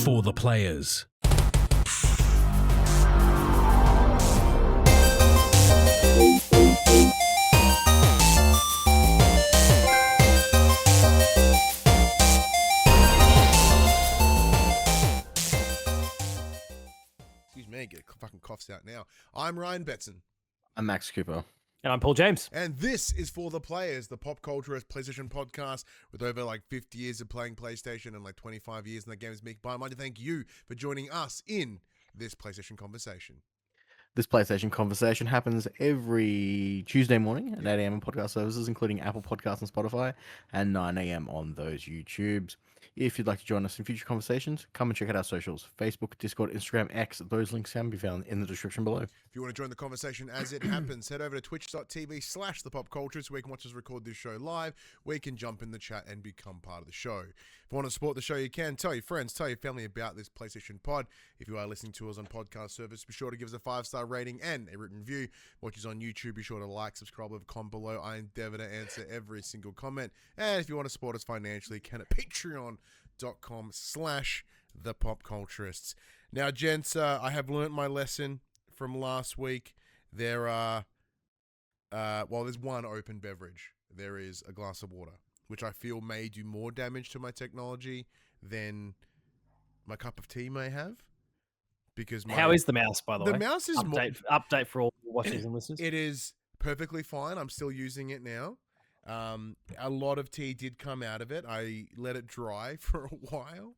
for the players. Excuse me, get fucking coughs out now. I'm Ryan Betson. I'm Max Cooper. And I'm Paul James. And this is For the Players, the pop culturist PlayStation podcast with over like 50 years of playing PlayStation and like 25 years in the games make by. I'd like to thank you for joining us in this PlayStation conversation. This PlayStation conversation happens every Tuesday morning at 8 a.m. on podcast services, including Apple Podcasts and Spotify, and 9 a.m. on those YouTubes. If you'd like to join us in future conversations, come and check out our socials: Facebook, Discord, Instagram, X. Those links can be found in the description below. If you want to join the conversation as it happens, head over to twitch.tv/thepopculture where we can watch us record this show live, where you can jump in the chat and become part of the show. If you want to support the show, you can. Tell your friends, tell your family about this PlayStation pod. If you are listening to us on podcast service, be sure to give us a 5-star rating and a written review. Watch us on YouTube, be sure to like, subscribe, leave a comment below. I endeavor to answer every single comment. And if you want to support us financially, you can at patreon.com/thepopculturists. Now, gents, I have learnt my lesson from last week. There are, there's one open beverage. There is a glass of water, which I feel may do more damage to my technology than my cup of tea may have. Because how is the mouse, by the way? The mouse is update for all watchers and listeners. It is perfectly fine. I'm still using it now. A lot of tea did come out of it. I let it dry for a while.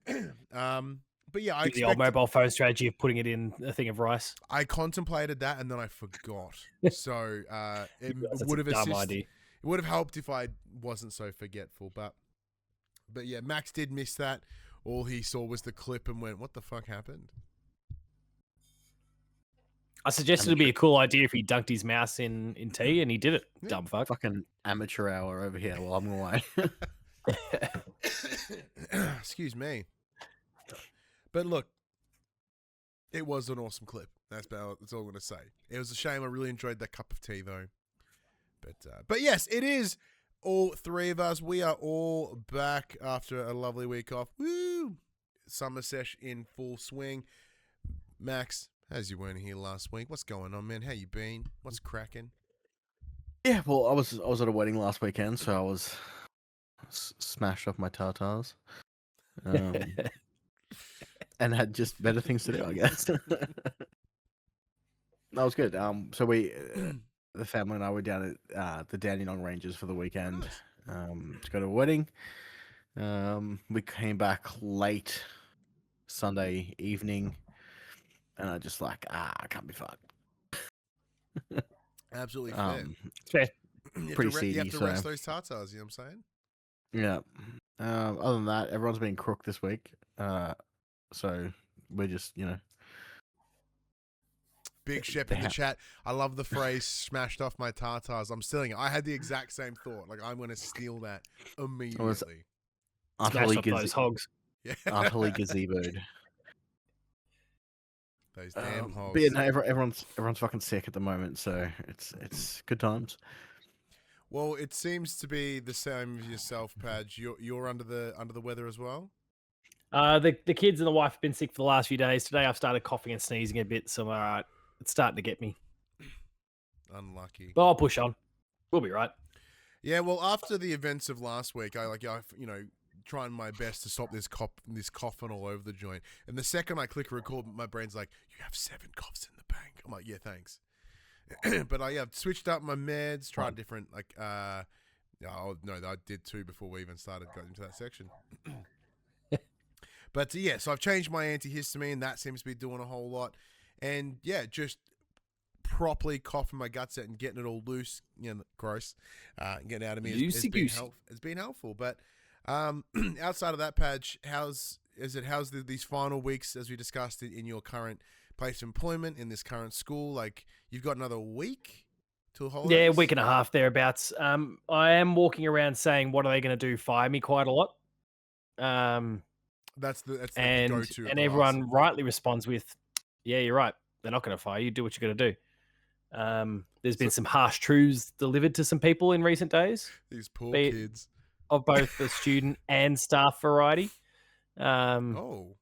But yeah, I the old mobile phone strategy of putting it in a thing of rice. I contemplated that and then I forgot. So it would have assisted. It would have helped if I wasn't so forgetful. But yeah, Max did miss that. All he saw was the clip and went, "What the fuck happened?" I suggested it'd be a cool idea if he dunked his mouse in tea, and he did it. Yeah. Dumb fuck. Fucking amateur hour over here while I'm away. Excuse me. But look, it was an awesome clip. That's all I'm going to say. It was a shame. I really enjoyed that cup of tea, though. But yes, it is all three of us. We are all back after a lovely week off. Woo! Summer sesh in full swing. Max, as you weren't here last week, what's going on, man? How you been? What's cracking? Yeah, well, I was at a wedding last weekend, so I was smashed off my tartars, and had just better things to do, I guess. That was good. So the family and I were down at the Dandenong Ranges for the weekend to go to a wedding. We came back late Sunday evening, and I just I can't be fucked. Absolutely fair. Fair. Pretty seedy. You have to rest those tartars, you know what I'm saying? Yeah. Other than that, everyone's been crooked this week. So we're just, Big Shep in the chat. I love the phrase "smashed off my tartars." I'm stealing it. I had the exact same thought. Like, I'm going to steal that immediately. Utterly Smash up those hogs. Yeah. Utterly gazeboed. Those damn hogs. But yeah, no, everyone's fucking sick at the moment, so it's good times. Well, it seems to be the same as yourself, Padge. You're under the weather as well. The kids and the wife have been sick for the last few days. Today I've started coughing and sneezing a bit, so I'm all right. It's starting to get me. Unlucky. But I'll push on. We'll be right. Yeah, well, after the events of last week, I trying my best to stop this coughing all over the joint. And the second I click record, my brain's like, "You have 7 coughs in the bank." I'm like, "Yeah, thanks." But I've switched up my meds, tried different I did 2 before we even started going into that section. But yeah, so I've changed my antihistamine. That seems to be doing a whole lot. And yeah, just properly coughing my guts out and getting it all loose, gross, getting out of me. It's been helpful. But outside of that, Padge, how's these final weeks, as we discussed in your current place of employment, in this current school? Like, you've got another week till holidays? Yeah, a week and a half thereabouts. I am walking around saying, "What are they going to do? Fire me?" quite a lot. That's the go-to. And everyone rightly responds with, "Yeah, you're right. They're not going to fire you. Do what you got to do." There's been some harsh truths delivered to some people in recent days. These poor kids. Of both the student and staff variety. Oh.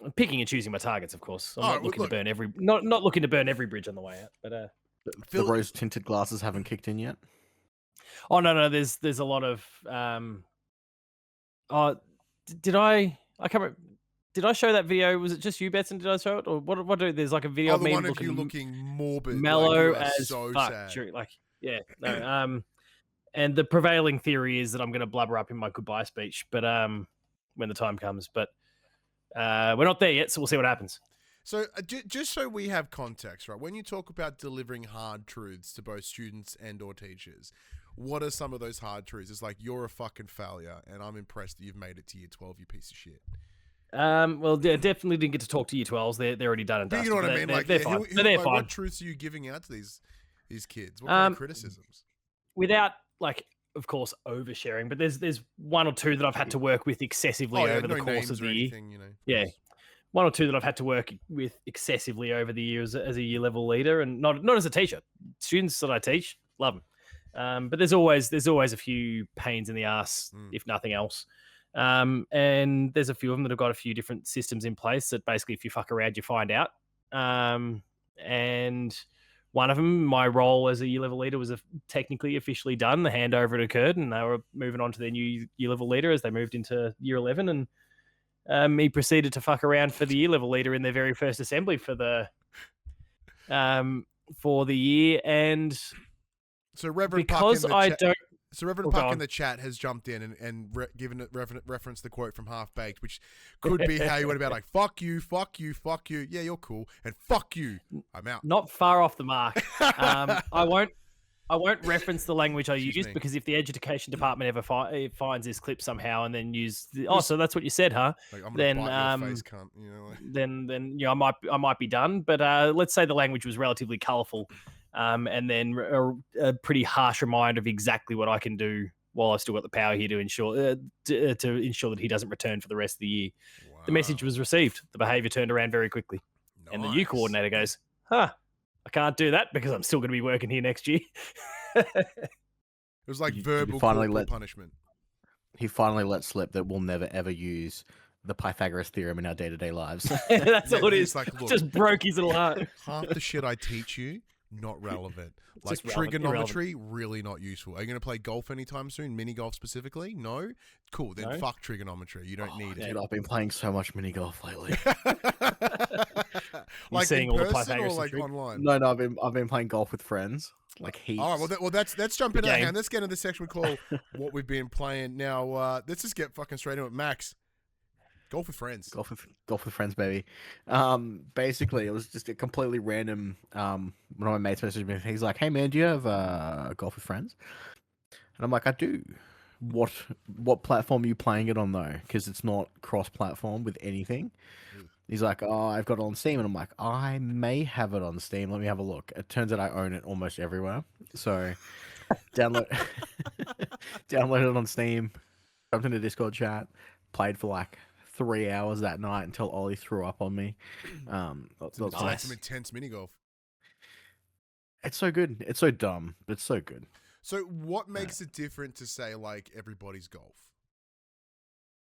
I'm picking and choosing my targets, of course. I'm Oh, not looking look. to burn every not looking to burn every bridge on the way out. But The Phil- rose tinted glasses haven't kicked in yet. oh no, there's a lot of oh, did I can't remember. Did I show that video? Was it just you, Betson? Did I show it, or what? There's like a video Oh, of the me one of you looking morbid, like, mellow you are as so fuck. sad. Like, yeah, no. And the prevailing theory is that I'm going to blubber up in my goodbye speech, but when the time comes. But we're not there yet, so we'll see what happens. So just so we have context, right? When you talk about delivering hard truths to both students and or teachers, what are some of those hard truths? It's like, you're a fucking failure, and I'm impressed that you've made it to year 12, you piece of shit. Well, definitely didn't get to talk to year 12s. They're already done and But dusted. you know what I mean? Like, they're yeah, fine. who, They're like, fine. what truths are you giving out to these kids? What kind of criticisms? Without, like, of course, oversharing, but there's one or two that I've had to work with excessively over the course of the year. Anything, you know. Yeah. One or two that I've had to work with excessively over the years as a year level leader, and not as a teacher. Students that I teach, love them. But there's always a few pains in the ass, if nothing else. And there's a few of them that have got a few different systems in place that basically, if you fuck around, you find out. And one of them, my role as a year level leader was technically officially done. The handover had occurred, and they were moving on to their new year level leader as they moved into year 11. And he proceeded to fuck around for the year level leader in their very first assembly for the year. And so Reverend because Puck in the I chat, don't. So Reverend Puck in the chat has jumped in and given it reference the quote from Half Baked, which could be how you went about, like, fuck you, fuck you, fuck you. Yeah, you're cool, and fuck you. I'm out. Not far off the mark. I won't reference the language I Excuse used me. because if the education department ever finds this clip somehow and then so that's what you said, huh? Like, I'm gonna Then bite your face, cunt. You know, like. then you know, I might be done. But let's say the language was relatively colourful, and then a pretty harsh reminder of exactly what I can do while I've still got the power here to ensure that he doesn't return for the rest of the year. Wow. The message was received. The behaviour turned around very quickly, and the U coordinator goes, "Huh, I can't do that because I'm still going to be working here next year." It was like verbal punishment. He finally let slip that we'll never ever use the Pythagoras theorem in our day-to-day lives. That's all it is. Like, look, just broke his little heart. Half the shit I teach you, not relevant. Like, just relevant, trigonometry, really not useful. Are you going to play golf anytime soon? Mini golf specifically? No? Cool, then fuck trigonometry. You don't need it. Dude, I've been playing so much mini golf lately. Like, seeing in all the person or Pythagoras like trick? online? No, I've been playing golf with friends. Like, heaps. All right, well, let's jump into that game. hand. Let's get into the section we call what we've been playing. Now, let's just get fucking straight into it. Max, golf with friends. Golf with friends, baby. Basically, it was just a completely random. One of my mates messaged me. He's like, "Hey man, do you have golf with friends?" And I'm like, "I do." What platform are you playing it on though? Because it's not cross-platform with anything. He's like, "Oh, I've got it on Steam," and I'm like, "I may have it on Steam. Let me have a look." It turns out I own it almost everywhere. So, download it on Steam. Jumped into Discord chat. Played for like 3 hours that night until Ollie threw up on me. That's Some intense mini golf. It's so good. It's so dumb, but it's so good. So, what makes it different to say like everybody's golf?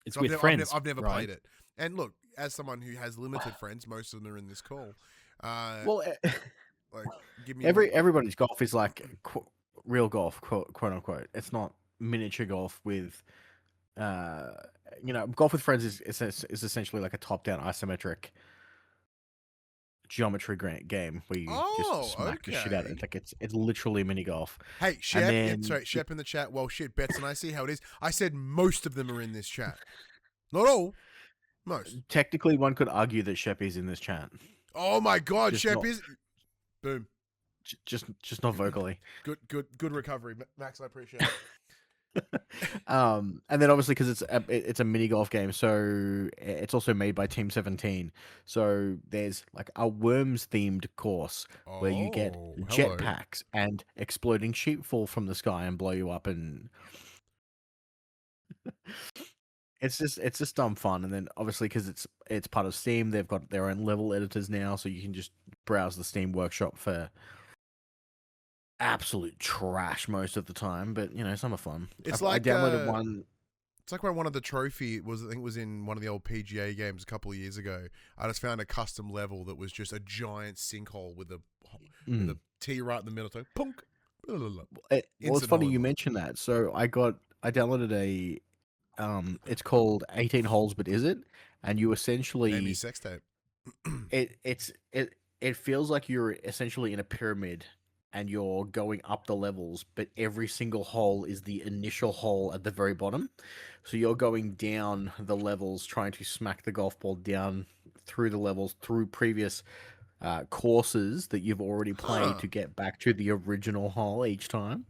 It's I've with never, friends. I've never right? played it, and look, as someone who has limited friends, most of them are in this call. Well, like, give me everybody's golf is like real golf, quote unquote. It's not miniature golf with, golf with friends is essentially like a top-down isometric geometry game where you just smack the shit out of it. Like it's literally mini golf. Hey, Shep, Shep in the chat. Well, shit, Bets, and I see how it is. I said most of them are in this chat. Not all. Most. Technically, one could argue that Shep is in this chat. Oh my God, Just Shep not- is. Boom. Just not vocally. Good recovery, Max. I appreciate it. And then obviously because it's a mini golf game, so it's also made by Team 17. So there's like a worms themed course where you get jetpacks and exploding sheep fall from the sky and blow you up, and it's just dumb fun. And then obviously because it's part of Steam, they've got their own level editors now, so you can just browse the Steam workshop for absolute trash most of the time, but some are fun. It's I like downloaded one. It's like when one of the trophy was, I think it was in one of the old PGA games a couple of years ago. I just found a custom level that was just a giant sinkhole with a T right in the middle. So, punk. Well, it's funny you mentioned that. So I downloaded a, it's called 18 Holes, but is it? And you essentially Amy sex tape. it feels like you're essentially in a pyramid and you're going up the levels, but every single hole is the initial hole at the very bottom. So you're going down the levels, trying to smack the golf ball down through the levels, through previous courses that you've already played to get back to the original hole each time.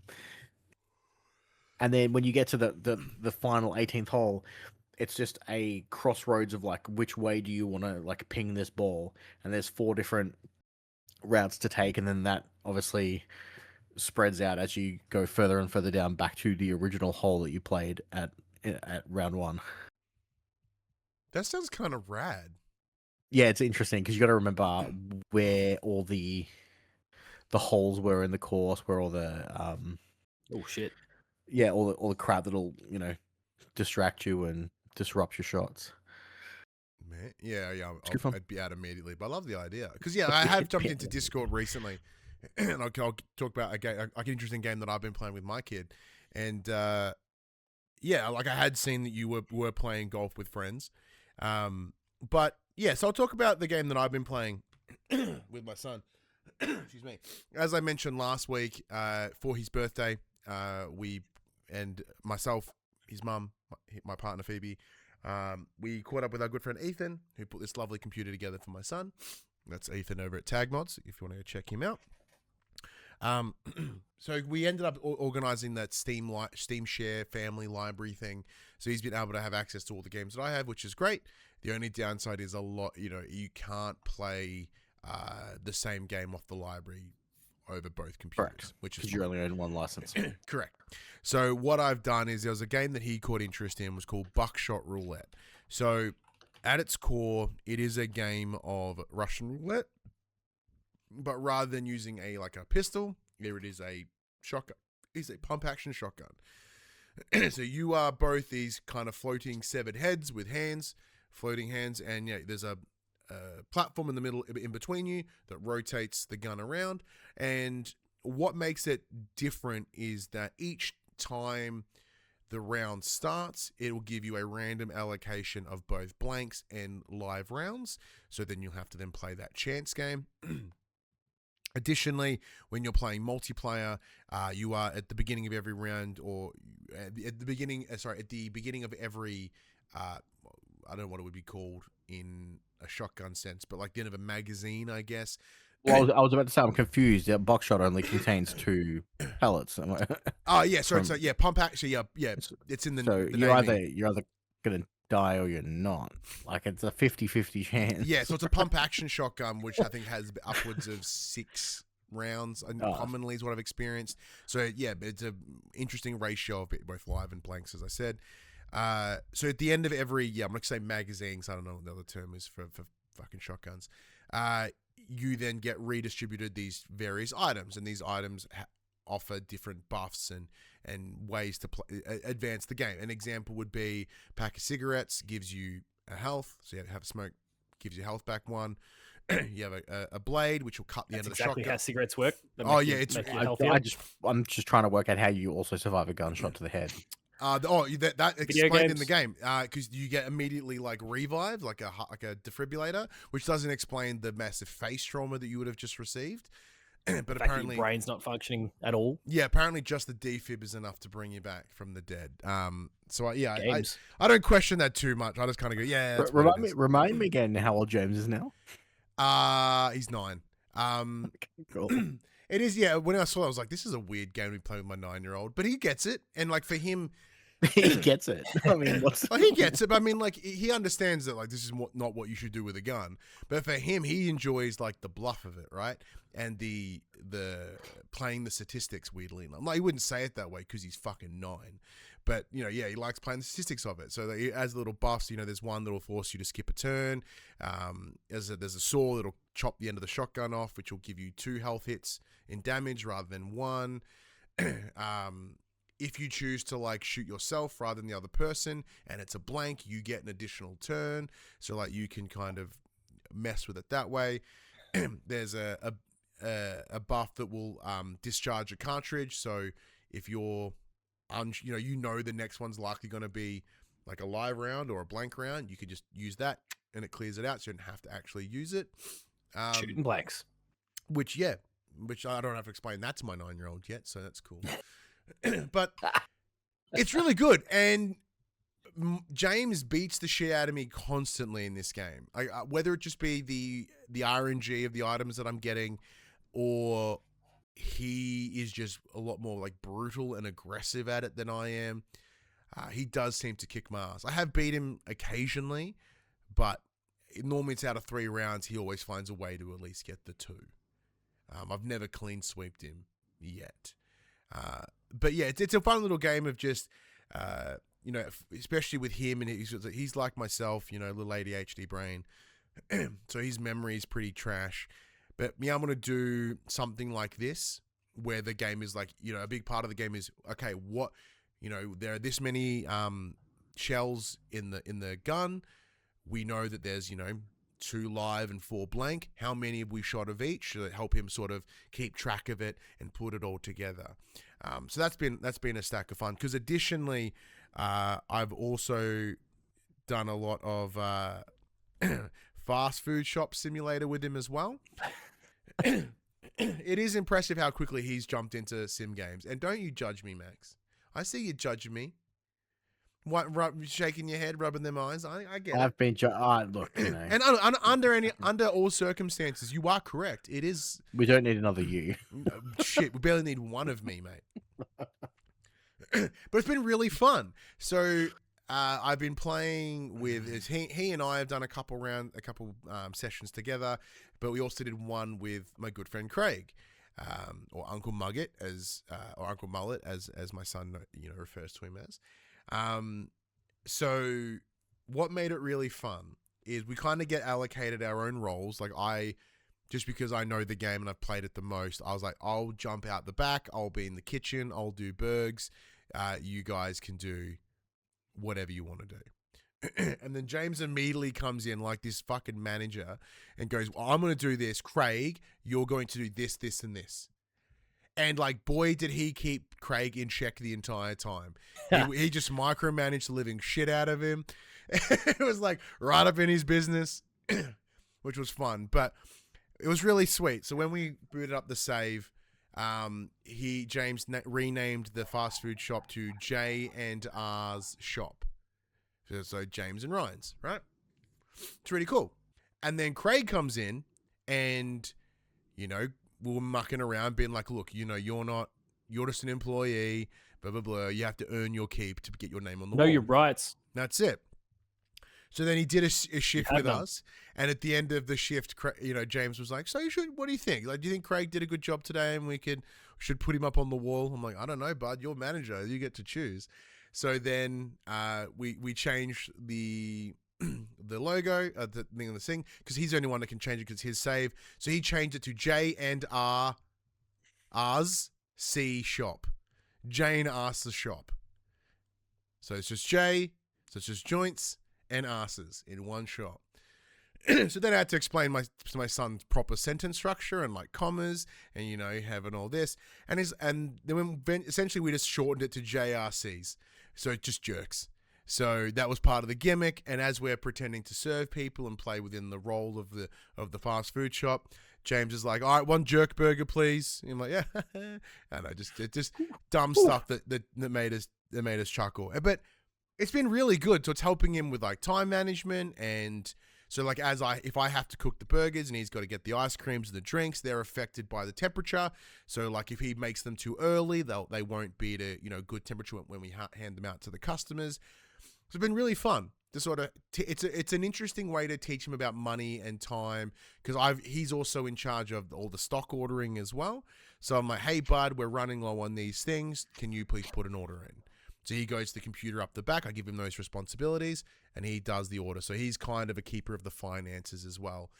And then when you get to the final 18th hole, it's just a crossroads of like, which way do you want to like ping this ball? And there's 4 different routes to take, and then that obviously spreads out as you go further and further down back to the original hole that you played at round 1. That sounds kind of rad. Yeah, it's interesting because you got to remember where all the holes were in the course, where all the oh shit, yeah, all the crap that'll distract you and disrupt your shots. Man, yeah, I'd be out immediately, but I love the idea because I have jumped into Discord recently, and I'll talk about a game, like an interesting game that I've been playing with my kid, and like I had seen that you were playing golf with friends, but yeah, so I'll talk about the game that I've been playing with my son. Excuse me. As I mentioned last week, for his birthday, we and myself, his mum, my partner Phoebe. We caught up with our good friend Ethan, who put this lovely computer together for my son. That's Ethan over at Tag Mods, if you want to go check him out. So we ended up organizing that Steam Share family library thing. So he's been able to have access to all the games that I have, which is great. The only downside is you can't play the same game off the library over both computers. Correct. Which is because you only own one license. Correct. So what I've done is there was a game that he caught interest in, was called Buckshot Roulette. So at its core, it is a game of Russian roulette, but rather than using a pistol, here it is a shotgun. It's a pump action shotgun. So you are both these kind of floating severed heads with floating hands, and there's a platform in the middle in between you that rotates the gun around. And what makes it different is that each time the round starts, it will give you a random allocation of both blanks and live rounds. So then you'll have to then play that chance game. Additionally, when you're playing multiplayer, you are at the beginning of every round, or at the beginning of every, I don't know what it would be called in a shotgun sense, but like the end of a magazine, I guess. Well, I was about to say I'm confused. Yeah, Buckshot only contains 2 pellets. Oh yeah, sorry. So pump action. Yeah. It's in the. So the you're either gonna die or you're not. Like it's a 50-50 chance. Yeah, so it's a pump action shotgun, which I think has upwards of 6 rounds, and commonly is what I've experienced. So yeah, it's an interesting ratio of both live and blanks, as I said. So at the end of every, I'm going to say magazines, I don't know what the other term is for fucking shotguns, you then get redistributed these various items, and these items offer different buffs and ways to advance the game. An example would be a pack of cigarettes gives you a health, so you have a smoke, gives you health back 1. You have a blade, which will cut the end of the shotgun. Exactly how cigarettes work. I'm just trying to work out how you also survive a gunshot to the head. That explained in the game, because you get immediately revived, like a defibrillator, which doesn't explain the massive face trauma that you would have just received. But apparently your brain's not functioning at all. Yeah, apparently just the defib is enough to bring you back from the dead. So I don't question that too much. I just kind of go, yeah. That's remind me again how old James is now. He's 9. Cool. It is, yeah. When I saw it, I was like, this is a weird game to be playing with my 9-year-old. But he gets it. And for him, he gets it. I mean, he gets it. But I mean, he understands that this is not what you should do with a gun. But for him, he enjoys the bluff of it, right? And the playing the statistics weirdly enough. He wouldn't say it that way because he's fucking 9. But he likes playing the statistics of it. So as little buffs, there's one that'll force you to skip a turn. There's a saw that'll chop the end of the shotgun off, which will give you 2 health hits in damage rather than 1. if you choose to like shoot yourself rather than the other person and it's a blank, you get an additional turn. So like you can kind of mess with it that way. There's a buff that will discharge a cartridge. So if you're you know the next one's likely going to be like a live round or a blank round, you could just use that and it clears it out, so you don't have to actually use it. Shooting blanks. Which I don't have to explain that to my 9-year-old yet, so that's cool. But it's really good, and James beats the shit out of me constantly in this game. Whether it just be the RNG of the items that I'm getting, or he is just a lot more like brutal and aggressive at it than I am. He does seem to kick my ass. I have beat him occasionally, but normally it's out of 3 rounds. He always finds a way to at least get the 2. I've never clean sweeped him yet. But yeah, it's a fun little game of just, especially with him, and he's like myself, little ADHD brain. So his memory is pretty trash. But I'm going to do something like this where the game is like, a big part of the game is, okay, what, there are this many shells in the gun. We know that there's, 2 live and 4 blank. How many have we shot of each? To help him sort of keep track of it and put it all together. So that's been a stack of fun. Because additionally, I've also done a lot of fast food shop simulator with him as well. It is impressive how quickly he's jumped into sim games. And don't you judge me, Max. I see you judging me. What, shaking your head, rubbing them eyes. I get it. I've been look, And under all circumstances, you are correct. It is. We don't need another you. Shit, we barely need one of me, mate. But it's been really fun. So I've been playing with he and I have done a couple sessions together, but we also did one with my good friend Craig, or Uncle Mugget or Uncle Mullet as my son refers to him as. So what made it really fun is we kind of get allocated our own roles. Like just because I know the game and I've played it the most, I was like, I'll jump out the back. I'll be in the kitchen. I'll do burgs. You guys can do whatever you want to do. And then James immediately comes in like this fucking manager and goes, well, I'm going to do this. Craig, you're going to do this, this, and this. And like, boy, did he keep Craig in check the entire time. He just micromanaged the living shit out of him. It was like right up in his business, which was fun. But it was really sweet. So when we booted up the save, James renamed the fast food shop to J&R's shop. So James and Ryan's, right? It's really cool. And then Craig comes in and, we were mucking around being like, look, you're just an employee, blah, blah, blah. You have to earn your keep to get your name on the wall. Know your rights. That's it. So then he did a shift with us. And at the end of the shift, James was like, what do you think? Like, do you think Craig did a good job today and we should put him up on the wall? I'm like, I don't know, bud. You're manager. You get to choose. So then we changed the logo, the thing on the thing, because he's the only one that can change it because his save. So he changed it to J&R's C shop. J&R's the shop. So it's just J, so it's just joints and asses in one shop. So then I had to explain to my son's proper sentence structure and like commas and having all this and then essentially we just shortened it to JRCs. So it just jerks. So that was part of the gimmick, and as we're pretending to serve people and play within the role of the fast food shop, James is like, all right, 1 jerk burger, please. And I'm like, yeah. And just dumb stuff that made us chuckle. But it's been really good. So it's helping him with like time management, and so like if I have to cook the burgers and he's got to get the ice creams and the drinks, they're affected by the temperature. So like if he makes them too early, they won't be at a good temperature when we hand them out to the customers. So it's been really fun to sort of, it's an interesting way to teach him about money and time, because he's also in charge of all the stock ordering as well. So I'm like, hey bud, we're running low on these things. Can you please put an order in? So he goes to the computer up the back. I give him those responsibilities and he does the order. So he's kind of a keeper of the finances as well.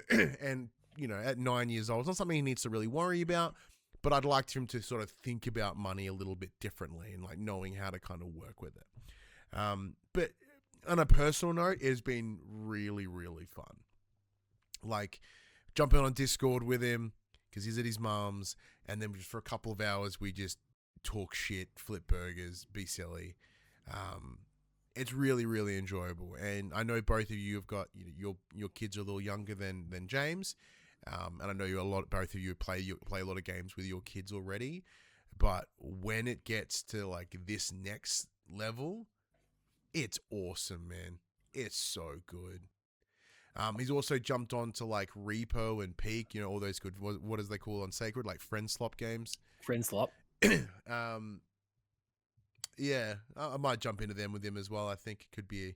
And, at 9 years old, it's not something he needs to really worry about, but I'd like him to sort of think about money a little bit differently and like knowing how to kind of work with it. But on a personal note, it's been really, really fun. Like jumping on Discord with him because he's at his mum's, and then just for a couple of hours we just talk shit, flip burgers, be silly. It's really, really enjoyable, and I know both of you have got your kids are a little younger than James, and I know both of you play a lot of games with your kids already. But when it gets to like this next level, it's awesome, man. It's so good. He's also jumped on to like Repo and Peak, all those good, what is they call on Sacred, like friend slop games. Friend slop. Yeah, I might jump into them with him as well. I think it could be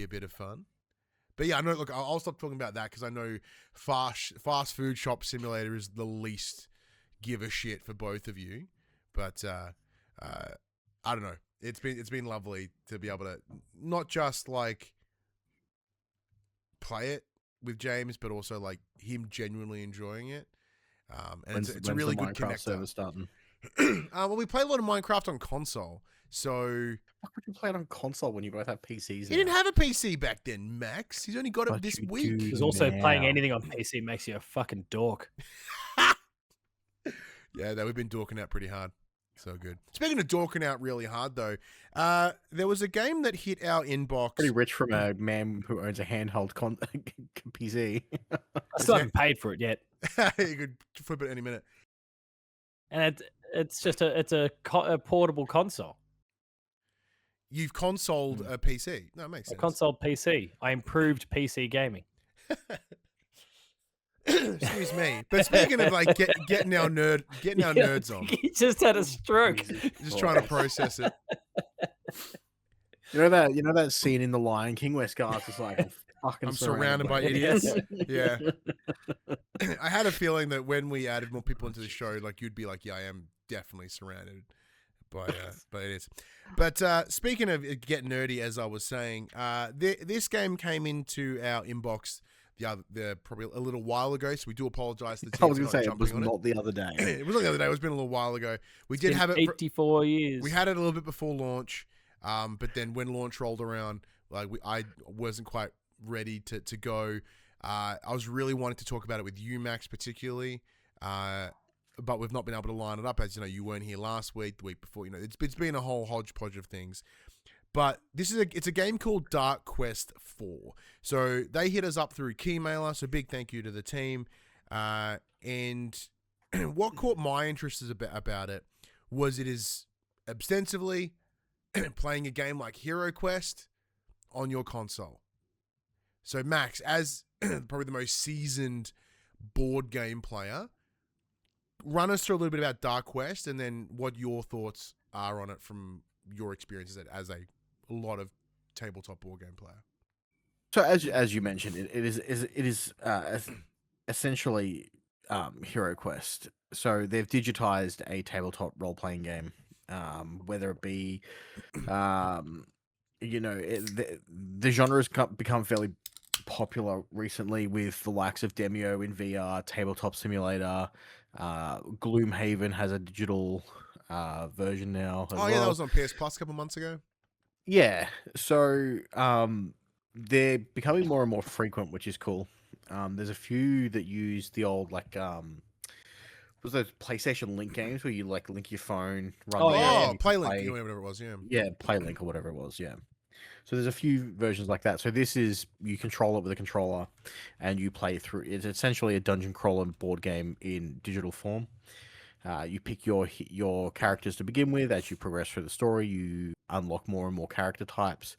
a bit of fun. But yeah, I know. Look, I'll stop talking about that because I know fast food shop simulator is the least give a shit for both of you. But I don't know. It's been lovely to be able to not just like play it with James, but also like him genuinely enjoying it. And it's a really good connector. Server starting? Well, we play a lot of Minecraft on console, so. How could you play it on console when you both have PCs? He didn't have a PC back then, Max. He's only got it this week. Because also playing anything on PC makes you a fucking dork. Yeah, we've been dorking out pretty hard. So good. Speaking of dorking out really hard, though, there was a game that hit our inbox. Pretty rich from a man who owns a handheld PC. I still haven't paid for it yet. You could flip it any minute. And it's just a portable console. You've consoled a PC. No, it makes sense. A console PC. I improved PC gaming. Excuse me. But speaking of like getting our nerds on. He just had a stroke. Just trying to process it. You know that scene in The Lion King where Scar's just like, I'm surrounded by idiots. Yeah. I had a feeling that when we added more people into the show, like you'd be like, yeah, I am definitely surrounded by it is. But speaking of get nerdy, as I was saying, this game came into our inbox the probably a little while ago, so we do apologize to the team. I was going to say it was not the other day. It was not the other day. It's been a little while ago. We did have it 84 years. We had it a little bit before launch, but then when launch rolled around, like I wasn't quite ready to go. I was really wanting to talk about it with you, Max, particularly, but we've not been able to line it up. As you know, you weren't here last week, the week before. It's been a whole hodgepodge of things. But it's a game called Dark Quest 4. So they hit us up through Keymailer, so big thank you to the team. And what caught my interest about it was it is ostensibly playing a game like Hero Quest on your console. So Max, as probably the most seasoned board game player, run us through a little bit about Dark Quest and then what your thoughts are on it from your experiences as a lot of tabletop board game player. So as you mentioned, it is essentially Hero Quest. So they've digitized a tabletop role playing game, whether it be, the genre has become fairly popular recently with the likes of Demio in VR, Tabletop Simulator. Gloomhaven has a digital version now. Oh yeah, that was on PS Plus a couple months ago. Yeah, so they're becoming more and more frequent, which is cool. There's a few that use the old was those PlayStation Link games where you like link your phone, run PlayLink, whatever it was, yeah, PlayLink or whatever it was, yeah. So there's a few versions like that. So this is you control it with a controller, and you play through. It's essentially a dungeon crawler board game in digital form. You pick your characters to begin with. As you progress through the story, you unlock more and more character types.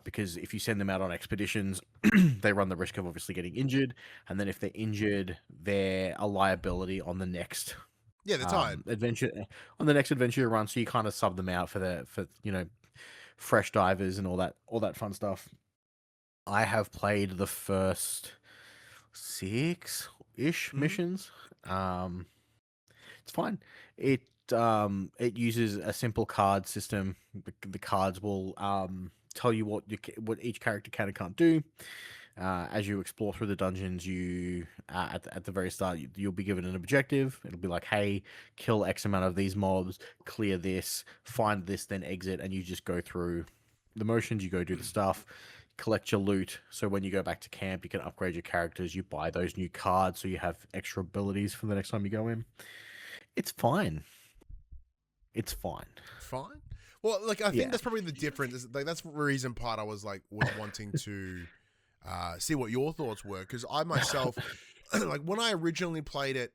Because if you send them out on expeditions, they run the risk of obviously getting injured. And then if they're injured, they're a liability on the next adventure. On the next adventure you run, so you kind of sub them out for fresh divers and all that fun stuff. I have played the first 6-ish missions. It's fine. It uses a simple card system. The cards will tell you what each character can and can't do. As you explore through the dungeons, you at the very start, you'll be given an objective. It'll be like, hey, kill X amount of these mobs, clear this, find this, then exit, and you just go through the motions. You go do the stuff, collect your loot. So when you go back to camp, you can upgrade your characters. You buy those new cards, so you have extra abilities for the next time you go in. It's fine. It's fine. Fine. Well, like I think Yeah. that's probably the difference. Like that's the reason part I was wanting to see what your thoughts were, because I myself, like when I originally played it,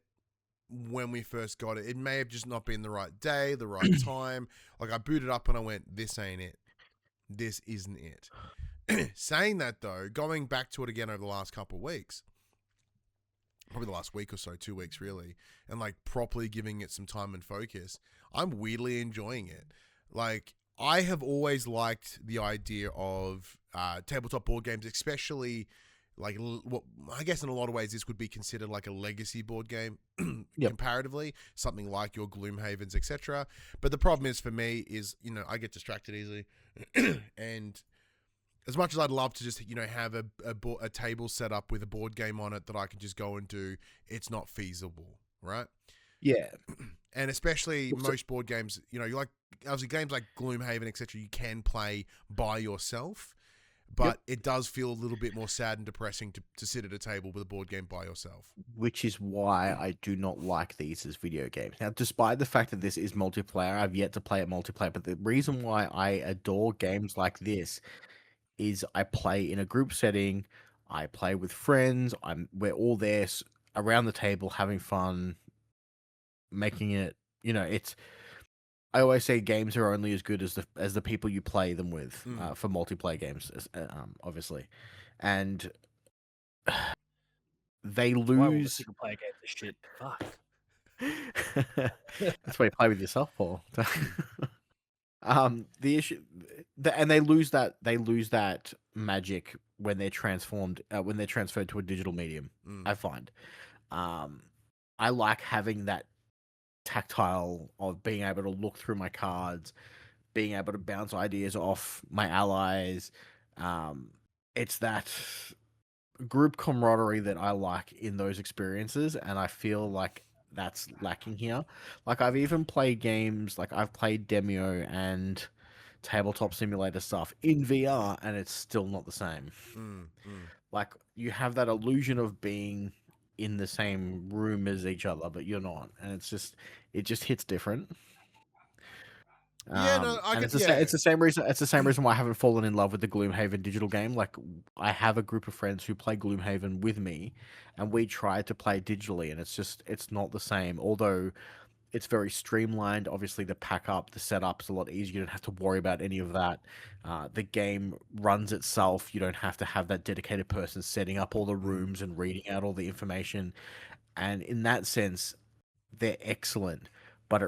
when we first got it, it may have just not been the right day, the right time. Like I booted up and I went, "This ain't it. This isn't it." Saying that though, going back to it again over the last couple of weeks, probably the last week or so, 2 weeks really, and like properly giving it some time and focus, I'm weirdly enjoying it. Like I have always liked the idea of tabletop board games, especially like what I guess in a lot of ways this would be considered like a legacy board game comparatively, something like your Gloomhavens, etc. But the problem is for me is, you know, I get distracted easily, and as much as I'd love to just, you know, have a table set up with a board game on it that I can just go and do, it's not feasible, right? Yeah. And especially most board games, you know, you like obviously games like Gloomhaven, etc. You can play by yourself, but it does feel a little bit more sad and depressing to sit at a table with a board game by yourself. Which is why I do not like these as video games. Now, despite the fact that this is multiplayer, I've yet to play it multiplayer, but the reason why I adore games like this is I play in a group setting, I play with friends, we're all there around the table having fun, making it, you know, I always say games are only as good as the people you play them with, for multiplayer games, obviously. And they lose. Single player games are shit. Fuck. That's why you play with yourself, Paul. The issue, and they lose that magic when they're transformed, when they're transferred to a digital medium. I find, I like having that tactile of being able to look through my cards, being able to bounce ideas off my allies. It's that group camaraderie that I like in those experiences, and I feel like that's lacking here. Like I've even played games, like I've played Demio and Tabletop Simulator stuff in VR, and it's still not the same. Like you have that illusion of being in the same room as each other, but you're not, and it just hits different. Yeah, no, it's the same reason. It's the same reason why I haven't fallen in love with the Gloomhaven digital game. Like, I have a group of friends who play Gloomhaven with me, and we try to play digitally, and it's not the same. Although it's very streamlined. Obviously, the pack up, the setup's a lot easier. You don't have to worry about any of that. The game runs itself. You don't have to have that dedicated person setting up all the rooms and reading out all the information. And in that sense, they're excellent. But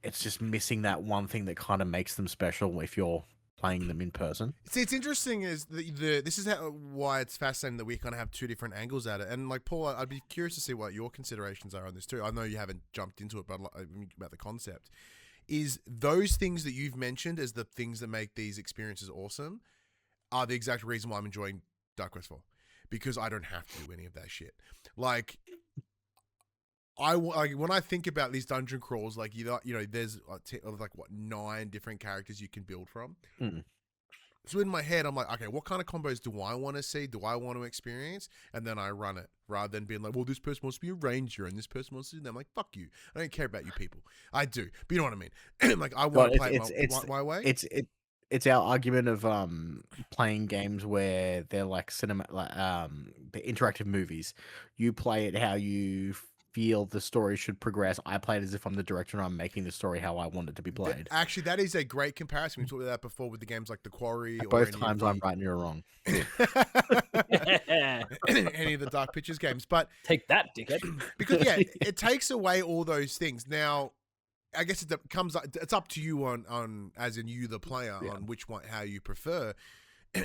it's just missing that one thing that kind of makes them special if you're playing them in person. See, it's interesting is this is why it's fascinating that we kind of have two different angles at it. And like Paul, I'd be curious to see what your considerations are on this too. I know you haven't jumped into it, but about the concept is those things that you've mentioned as the things that make these experiences awesome are the exact reason why I'm enjoying Dark Quest 4, because I don't have to do any of that shit. Like, when I think about these dungeon crawls, like you know, there's like 9 different characters you can build from. So in my head, I'm like, okay, what kind of combos do I want to see? Do I want to experience? And then I run it rather than being like, well, this person wants to be a ranger and this person wants to do that. I'm like, fuck you. I don't care about you people. I do, but you know what I mean. Like I want to play it my way. It's our argument of playing games where they're like cinema, the interactive movies. You play it how you feel the story should progress. I play it as if I'm the director and I'm making the story how I want it to be played. Actually, that is a great comparison. We talked about that before with the games like The Quarry. Both times I'm right and you're wrong. Any of the Dark Pictures games, but take that, dickhead. Because it takes away all those things. Now, I guess it's up to you on as in you the player on which one, how you prefer.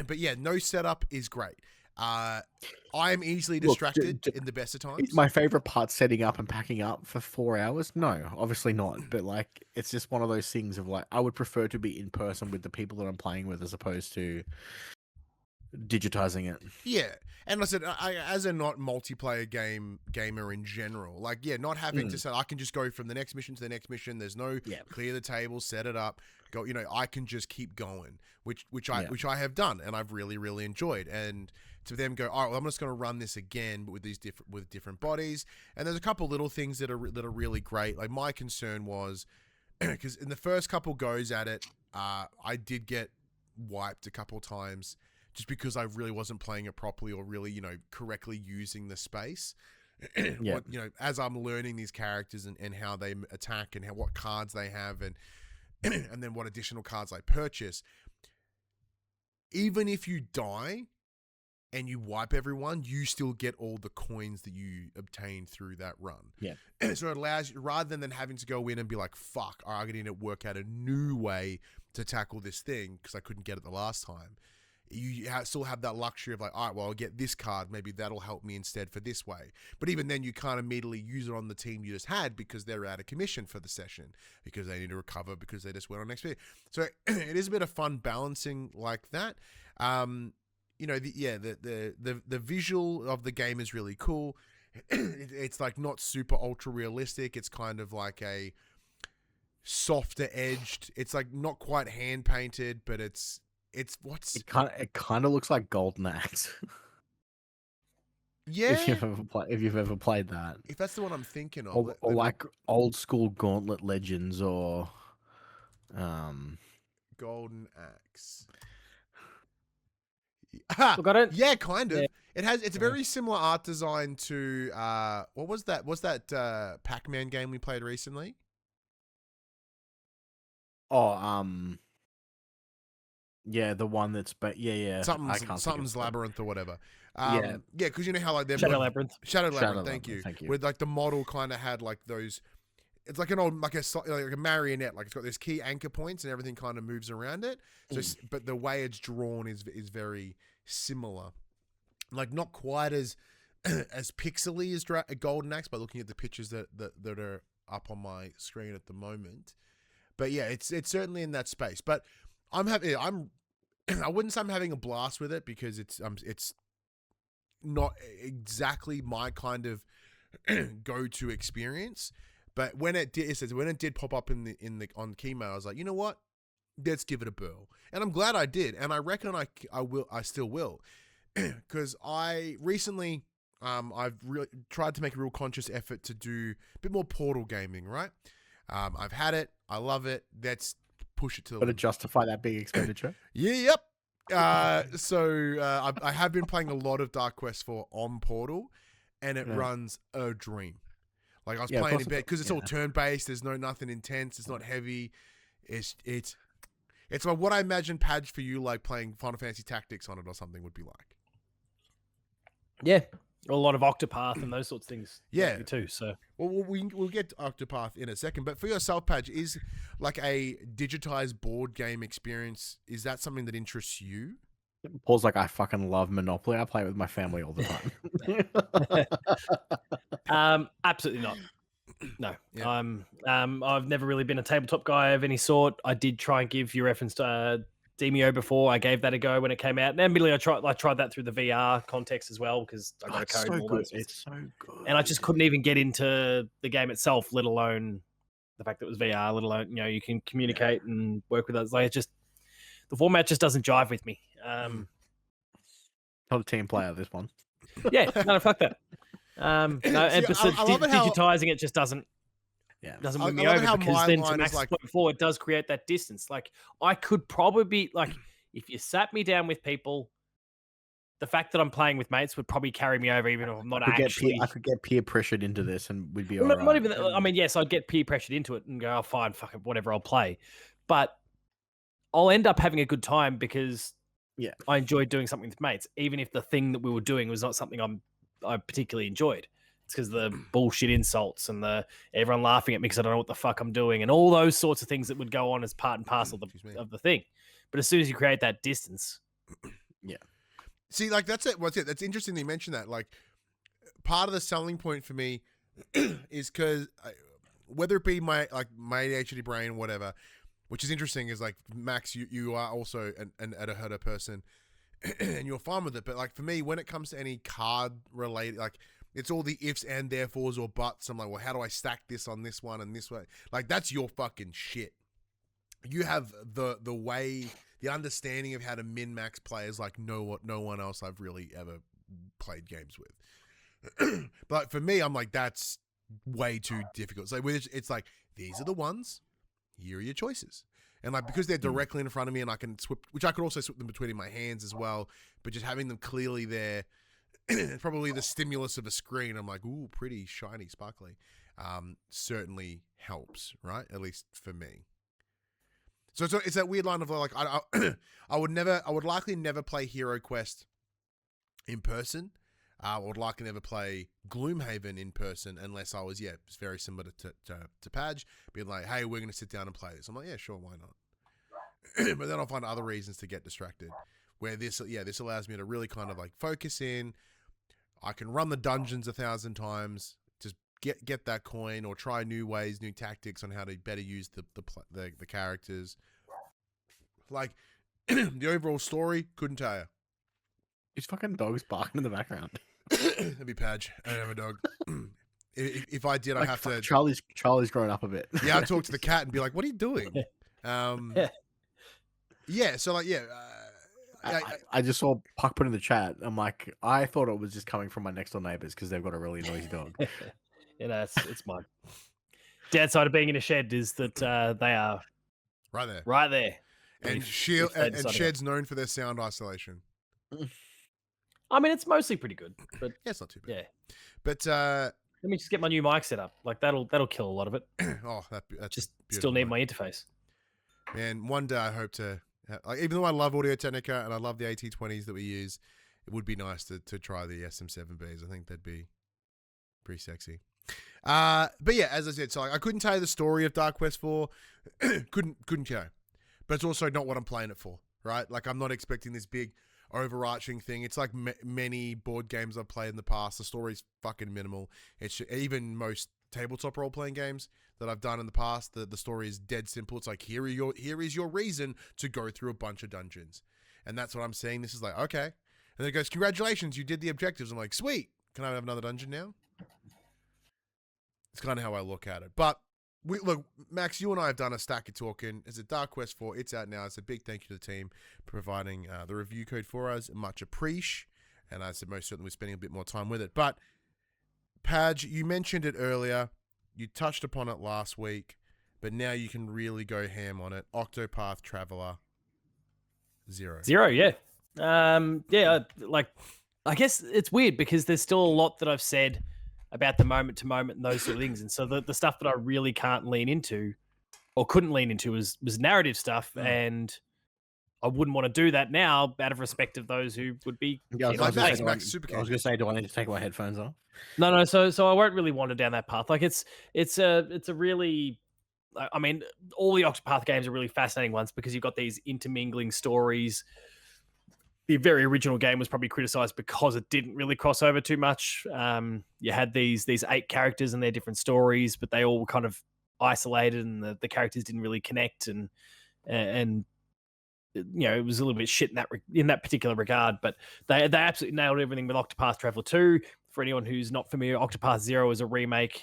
But yeah, no setup is great. I'm easily distracted in the best of times. Is my favorite part setting up and packing up for 4 hours? No, obviously not. But like, it's just one of those things of like, I would prefer to be in person with the people that I'm playing with as opposed to digitizing it. Yeah, and I said, as a not multiplayer gamer in general, like not having to say I can just go from the next mission to the next mission. There's no clear the table, set it up, go. I can just keep going, which I have done, and I've really enjoyed. And to them go, all right, well, I'm just going to run this again, but with different bodies. And there's a couple little things that are really great. Like my concern was because in the first couple goes at it, I did get wiped a couple times. Just because I really wasn't playing it properly or really, correctly using the space. As I'm learning these characters and how they attack and what cards they have and then what additional cards I purchase. Even if you die and you wipe everyone, you still get all the coins that you obtained through that run. Yeah. So it allows you, rather than having to go in and be like, fuck, I'm going to work out a new way to tackle this thing because I couldn't get it the last time. You still have that luxury of like, all right, well, I'll get this card. Maybe that'll help me instead for this way. But even then, you can't immediately use it on the team you just had because they're out of commission for the session because they need to recover because they just went on next week. So it is a bit of fun balancing like that. The visual of the game is really cool. It's like not super ultra realistic. It's kind of like a softer edged. It's like not quite hand painted, but it kind of looks like Golden Axe. Yeah, if you've ever played that, if that's the one I'm thinking of, or like old school Gauntlet Legends or Golden Axe. Look, I don't. Yeah, kind of. Yeah. It's a very similar art design to what was that? Was that Pac-Man game we played recently? Oh, yeah, the one that's Something's Labyrinth or whatever. Yeah, because you know how like they're Shadow Labyrinth. Shadow Labyrinth. Thank you. Where like the model kind of had like those. It's like an old like a marionette. Like it's got these key anchor points and everything kind of moves around it. So, but the way it's drawn is very similar. Like not quite as pixely as Golden Axe by looking at the pictures that are up on my screen at the moment. But yeah, it's certainly in that space. But I wouldn't say I'm having a blast with it because it's not exactly my kind of go-to experience. But when it did pop up on Keymailer, I was like, you know what? Let's give it a whirl. And I'm glad I did. And I reckon I still will. Because I recently I've really tried to make a real conscious effort to do a bit more Portal gaming, right? I've had it. I love it. Let's push it to the limit. To justify that big expenditure. Yep. So I have been playing a lot of Dark Quest 4 on Portal, and it runs a dream. Like I was playing in bed because it's all turn-based. There's nothing intense. It's not heavy. It's like what I imagine Padge for you like playing Final Fantasy Tactics on it or something would be like. Yeah, a lot of Octopath and those sorts of things. Yeah, too. So we'll get to Octopath in a second. But for yourself, Padge, is like a digitized board game experience. Is that something that interests you? Paul's like, I fucking love Monopoly. I play it with my family all the time. Absolutely not. No. Yeah. I've never really been a tabletop guy of any sort. I did try and give you reference to Demio before. I gave that a go when it came out. And admittedly, I tried that through the VR context as well because I got a code. So good. It's so good. And I just couldn't even get into the game itself, let alone the fact that it was VR, let alone, you can communicate and work with others. Like, the format just doesn't jive with me. Not a team player, this one. Yeah, no, fuck that. Digitizing it just doesn't win me over because then to Max's point before, it does create that distance. Like I could probably be like, if you sat me down with people, the fact that I'm playing with mates would probably carry me over, even if I'm not actually. I could get peer pressured into this, and we'd be all not right. Even. I mean, yes, I'd get peer pressured into it and go, "Oh, fine, fuck it, whatever, I'll play." But I'll end up having a good time because I enjoyed doing something with mates, even if the thing that we were doing was not something I particularly enjoyed. It's because the bullshit insults and everyone laughing at me because I don't know what the fuck I'm doing and all those sorts of things that would go on as part and parcel of the thing. But as soon as you create that distance, See, like that's it. That's interesting that you mentioned that. Like, part of the selling point for me is because whether it be my ADHD brain, whatever, which is interesting, is like Max, you are also an Harada person. and you're fine with it. But like for me, when it comes to any card related, like it's all the ifs and therefores or buts. I'm like, well, how do I stack this on this one and this way? Like that's your fucking shit. You have the way, the understanding of how to min max players like no one else I've really ever played games with. But for me, I'm like, that's way too difficult. So it's like, these are the ones, here are your choices. And like, because they're directly in front of me and I can swip, which I could also swip them between my hands as well, but just having them clearly there, probably the stimulus of a screen, I'm like, ooh, pretty shiny, sparkly, certainly helps, right? At least for me. So it's that weird line of like, I would likely never play Hero Quest in person. I would likely never play Gloomhaven in person unless I was, it's very similar to Padge, being like, hey, we're going to sit down and play this. I'm like, yeah, sure, why not? But then I'll find other reasons to get distracted, where this allows me to really kind of like focus in. I can run the dungeons 1,000 times, just get that coin, or try new ways, new tactics on how to better use the characters. Like the overall story, couldn't tell you. These fucking dogs barking in the background. That'd be Padge. I don't have a dog. If I did, I'd have to. Charlie's grown up a bit. Yeah, I'd talk to the cat and be like, "What are you doing?" Yeah. So like, I just saw Puck put in the chat. I'm like, I thought it was just coming from my next door neighbors because they've got a really noisy dog. It's mine. Downside of being in a shed is that they are right there. And sheds known for their sound isolation. I mean, it's mostly pretty good, but yeah, it's not too bad. Yeah, but let me just get my new mic set up. Like that'll kill a lot of it. That's just still need my interface. Man, one day I hope to. Like, even though I love Audio Technica and I love the AT20s that we use, it would be nice to try the SM7Bs. I think that'd be pretty sexy. But yeah, as I said, so I couldn't tell you the story of Dark Quest 4. couldn't care. But it's also not what I'm playing it for, right? Like I'm not expecting this big overarching thing. It's like many board games I've played in the past. The story's fucking minimal. It's even most tabletop role-playing games that I've done in the past, the story is dead simple. It's like, here is your reason to go through a bunch of dungeons. And that's what I'm saying. This is like, okay. And then it goes, congratulations, you did the objectives. I'm like, sweet. Can I have another dungeon now? It's kind of how I look at it. But look, Max, you and I have done a stack of talking. It's a Dark Quest 4. It's out now. It's a big thank you to the team for providing the review code for us. Much appreciate. And I said most certainly we're spending a bit more time with it. But Padge, you mentioned it earlier. You touched upon it last week, but now you can really go ham on it. Octopath Traveller 0. Yeah. Like, I guess it's weird because there's still a lot that I've said about the moment to moment and those sort of things. And so the stuff that I really can't lean into or couldn't lean into was narrative stuff. And I wouldn't want to do that now out of respect of those who would be. Yeah, I was going to say, do I need to take my headphones off? No. So I won't really wander down that path. Like it's a really, I mean, all the Octopath games are really fascinating ones because you've got these intermingling stories. The very original game was probably criticized because it didn't really cross over too much. You had these 8 characters and their different stories, but they all were kind of isolated and the characters didn't really connect and you know, it was a little bit shit in that particular regard, but they absolutely nailed everything with Octopath Traveller 2. For anyone who's not familiar, Octopath 0 is a reimagining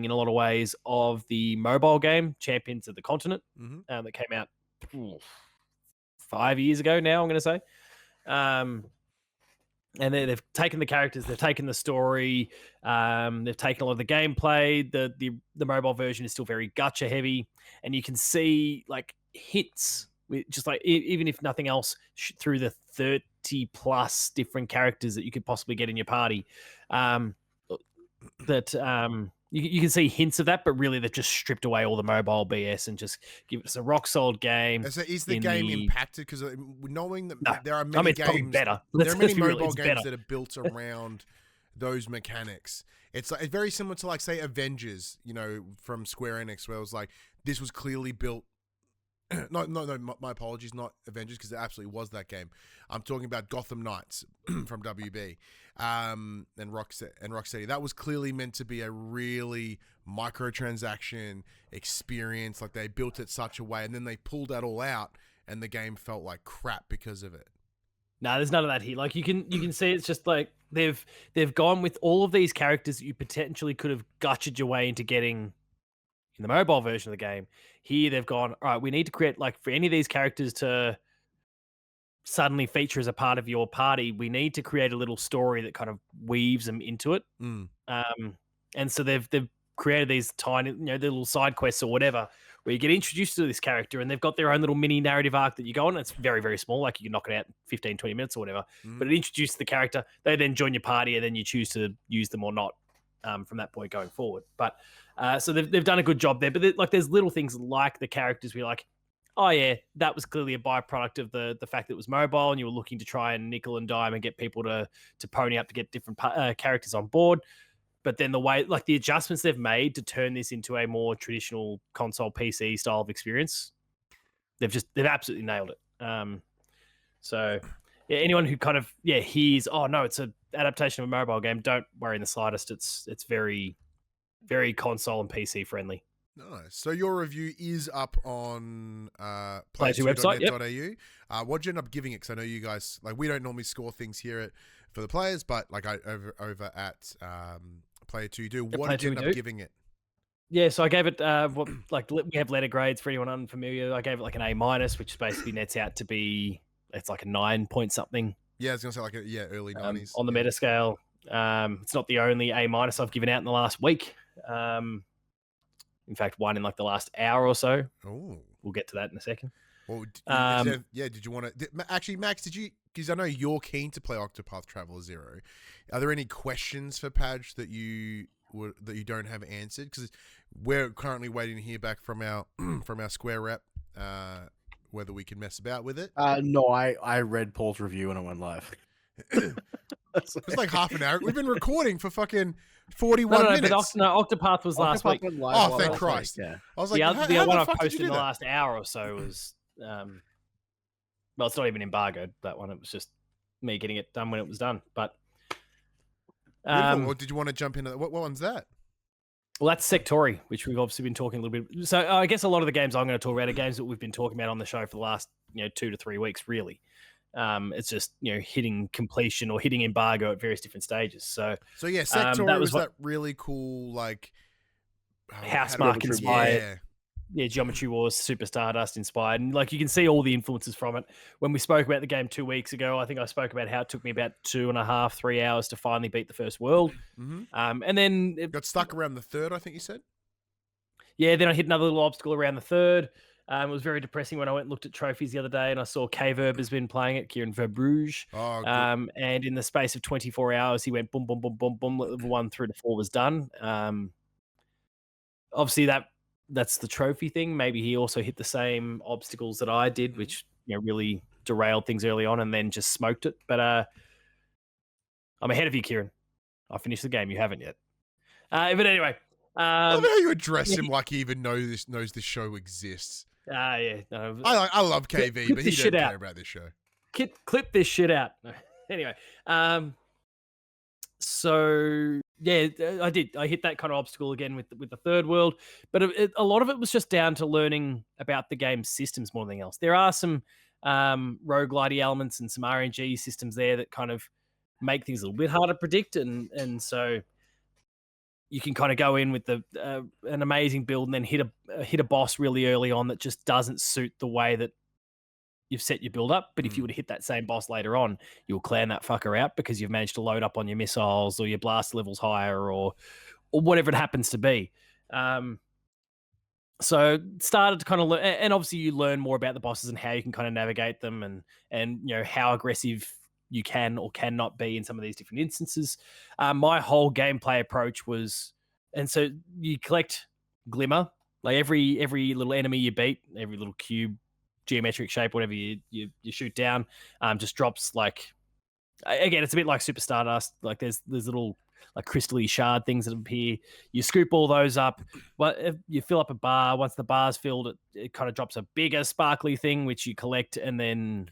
in a lot of ways of the mobile game Champions of the Continent that came out 5 years ago now, I'm going to say. And they've taken the characters, they've taken the story, they've taken a lot of the gameplay. The mobile version is still very gacha heavy, and you can see like hints, just like even if nothing else, through the 30 plus different characters that you could possibly get in your party. You can see hints of that, but really they've just stripped away all the mobile BS and just give us a rock solid game. So is the game impacted? Because knowing that there are many games, better. There are many mobile games that are built around those mechanics. It's like, it's very similar to like say Avengers, you know, from Square Enix, where it was like this was clearly built. No, my apologies, not Avengers, because it absolutely was that game. I'm talking about Gotham Knights from WB and Rocksteady. That was clearly meant to be a really microtransaction experience. Like they built it such a way, and then they pulled that all out, and the game felt like crap because of it. No, there's none of that here. Like you can see it's just like they've gone with all of these characters that you potentially could have gutted your way into getting in the mobile version of the game. Here they've gone, all right, we need to create, like, for any of these characters to suddenly feature as a part of your party, we need to create a little story that kind of weaves them into it. And so they've created these tiny, little side quests or whatever, where you get introduced to this character and they've got their own little mini narrative arc that you go on. It's very, very small, like you can knock it out in 15, 20 minutes or whatever. But it introduces the character. They then join your party and then you choose to use them or not from that point going forward. But so they've done a good job there. But there's little things like the characters where you're like, oh yeah, that was clearly a byproduct of the fact that it was mobile and you were looking to try and nickel and dime and get people to pony up to get different characters on board. But then the way, like the adjustments they've made to turn this into a more traditional console PC style of experience, they've absolutely nailed it. So yeah, anyone who kind of hears, oh no, it's an adaptation of a mobile game, don't worry in the slightest. It's very, very console and PC friendly. Nice. So your review is up on Play2 website. Yep. What'd you end up giving it? Because I know you guys, like, we don't normally score things here for the players, but like over at Play2 you do. What did you end up giving it? Yeah, so I gave it we have letter grades for anyone unfamiliar. I gave it like an A-, which basically nets out to be, it's like a 9 point something. Yeah, I was gonna say like early 90s on the meta scale. It's not the only A- I've given out in the last week. In fact, one in like the last hour or so. Oh, we'll get to that in a second. Well, did you want to actually, Max? Did you? Because I know you're keen to play Octopath Traveller 0. Are there any questions for Padge that you don't have answered? Because we're currently waiting to hear back from our Square rep whether we can mess about with it. No, I read Paul's review and it went live. It's like half an hour. We've been recording for fucking 41 minutes. But Octopath was last week. Oh, thank Christ. Yeah. I was like, the one I've posted in the last hour or so was, well, it's not even embargoed, that one. It was just me getting it done when it was done. But or did you want to jump into what one's that? Well, that's Sectori, which we've obviously been talking a little bit. So I guess a lot of the games I'm going to talk about are games that we've been talking about on the show for the last 2 to 3 weeks, really. It's just hitting completion or hitting embargo at various different stages. So yeah, Sectori was that really cool, like Housemarque inspired. Yeah, Geometry Wars, Super Stardust inspired, and like you can see all the influences from it. When we spoke about the game 2 weeks ago, I think I spoke about how it took me about 2.5, 3 hours to finally beat the first world. And then it got stuck around the third, I think you said. Yeah, then I hit another little obstacle around the third. It was very depressing when I went and looked at trophies the other day and I saw K-Verb has been playing it, Kieran Verbruge. Oh, and in the space of 24 hours, he went boom, boom, boom, boom, boom. Level 1 through to 4 was done. Obviously, that's the trophy thing. Maybe he also hit the same obstacles that I did, which really derailed things early on and then just smoked it. But I'm ahead of you, Kieran. I finished the game. You haven't yet. But anyway. I love how you address him like he even knows this show exists. Yeah. No, I love KV, but he doesn't care about this show. Clip this shit out. Anyway, so yeah, I did. I hit that kind of obstacle again with the third world, but a lot of it was just down to learning about the game's systems more than anything else. There are some roguelite elements and some RNG systems there that kind of make things a little bit harder to predict, and so you can kind of go in with an amazing build and then hit a boss really early on that just doesn't suit the way that you've set your build up. But if you were to hit that same boss later on, you'll clan that fucker out because you've managed to load up on your missiles or your blast levels higher or whatever it happens to be. So started to kind of learn, and obviously you learn more about the bosses and how you can kind of navigate them and how aggressive you can or cannot be in some of these different instances. My whole gameplay approach was, and so you collect glimmer, like every little enemy you beat, every little cube, geometric shape, whatever you shoot down, just drops like, again, it's a bit like Super Stardust. Like there's little like crystally shard things that appear. You scoop all those up. Well, if you fill up a bar. Once the bar's filled, it kind of drops a bigger sparkly thing, which you collect, and then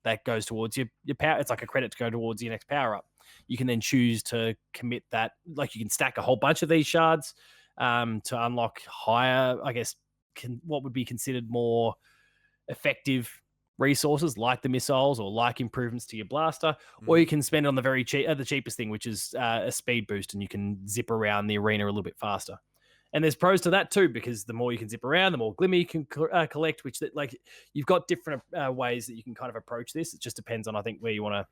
that goes towards your power. It's like a credit to go towards your next power up. You can then choose to commit that. Like you can stack a whole bunch of these shards to unlock higher, I guess, what would be considered more effective resources like the missiles or like improvements to your blaster, or you can spend it on the very the cheapest thing, which is a speed boost, and you can zip around the arena a little bit faster. And there's pros to that too, because the more you can zip around, the more glimmer you can collect. Which like you've got different ways that you can kind of approach this. It just depends on, I think, where you want to.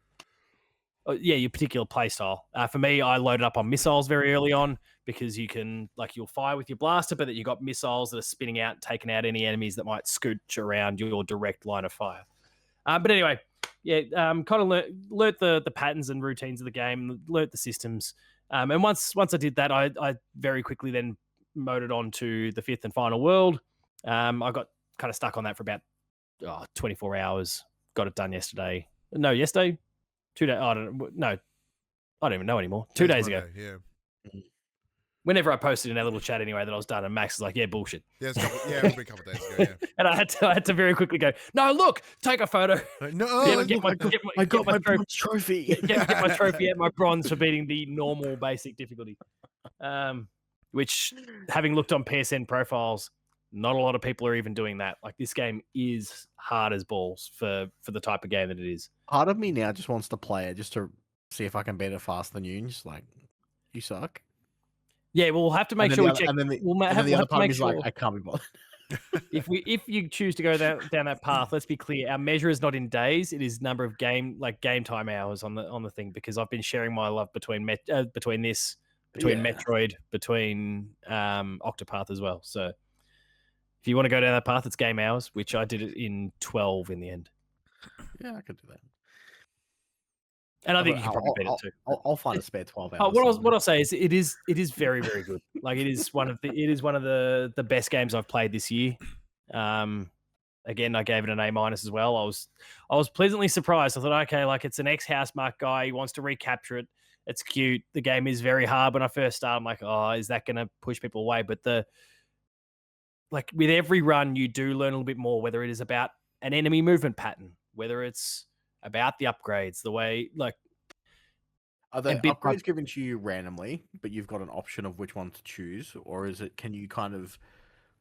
Your particular play style. For me, I loaded up on missiles very early on because you can, like, you'll fire with your blaster, but that you've got missiles that are spinning out, taking out any enemies that might scooch around your direct line of fire. But anyway, kind of learnt the patterns and routines of the game, learnt the systems. And once I did that, I very quickly then moded on to the 5th and final world. I got kind of stuck on that for about 24 hours. Got it done yesterday. No, yesterday? 2 days. I don't even know anymore. 2 days ago. Yeah. Whenever I posted in that little chat anyway that I was done, and Max was like, "Yeah, bullshit." Yeah, it was a couple of days ago. Yeah. And I had to very quickly go, "No, look, take a photo." No, get my trophy. Get my trophy at my bronze for beating the normal basic difficulty. Which, having looked on PSN profiles, not a lot of people are even doing that. Like, this game is hard as balls for the type of game that it is. Part of me now just wants to play it just to see if I can beat it faster than you. And just like, you suck. Yeah, we'll have to make sure we check. We'll have to make sure. Like, I can't be bothered. if you choose to go down that path, let's be clear. Our measure is not in days; it is number of game time hours on the thing. Because I've been sharing my love between Metroid, between Octopath as well. So if you want to go down that path, it's game hours, which I did it in 12 in the end. Yeah, I could do that. And I think you can probably beat it too. I'll find a spare 12 hours. What I'll say is it is very, very good. Like, it is one of the best games I've played this year. Again, I gave it an A- as well. I was pleasantly surprised. I thought, okay, like, it's an ex-Housemarque guy. He wants to recapture it. It's cute. The game is very hard. When I first started, I'm like, oh, is that going to push people away? But with every run, you do learn a little bit more, whether it is about an enemy movement pattern, whether it's about the upgrades, the way, like... Are the upgrades given to you randomly, but you've got an option of which one to choose? Or can you kind of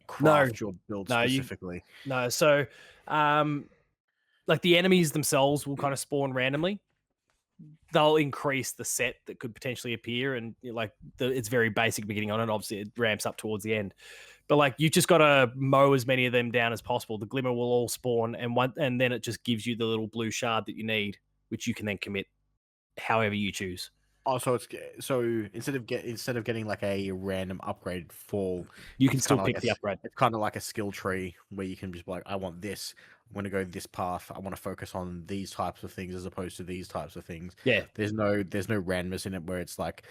craft your build specifically? So, like, the enemies themselves will kind of spawn randomly. They'll increase the set that could potentially appear, and it's very basic beginning on it. Obviously, it ramps up towards the end. But, like, you just got to mow as many of them down as possible. The glimmer will all spawn, and then it just gives you the little blue shard that you need, which you can then commit however you choose. Oh, so instead of getting like a random upgrade fall, you can still pick the upgrade. It's kind of like a skill tree where you can just be like, I want this. I'm going to go this path. I want to focus on these types of things as opposed to these types of things. Yeah. There's no randomness in it where it's like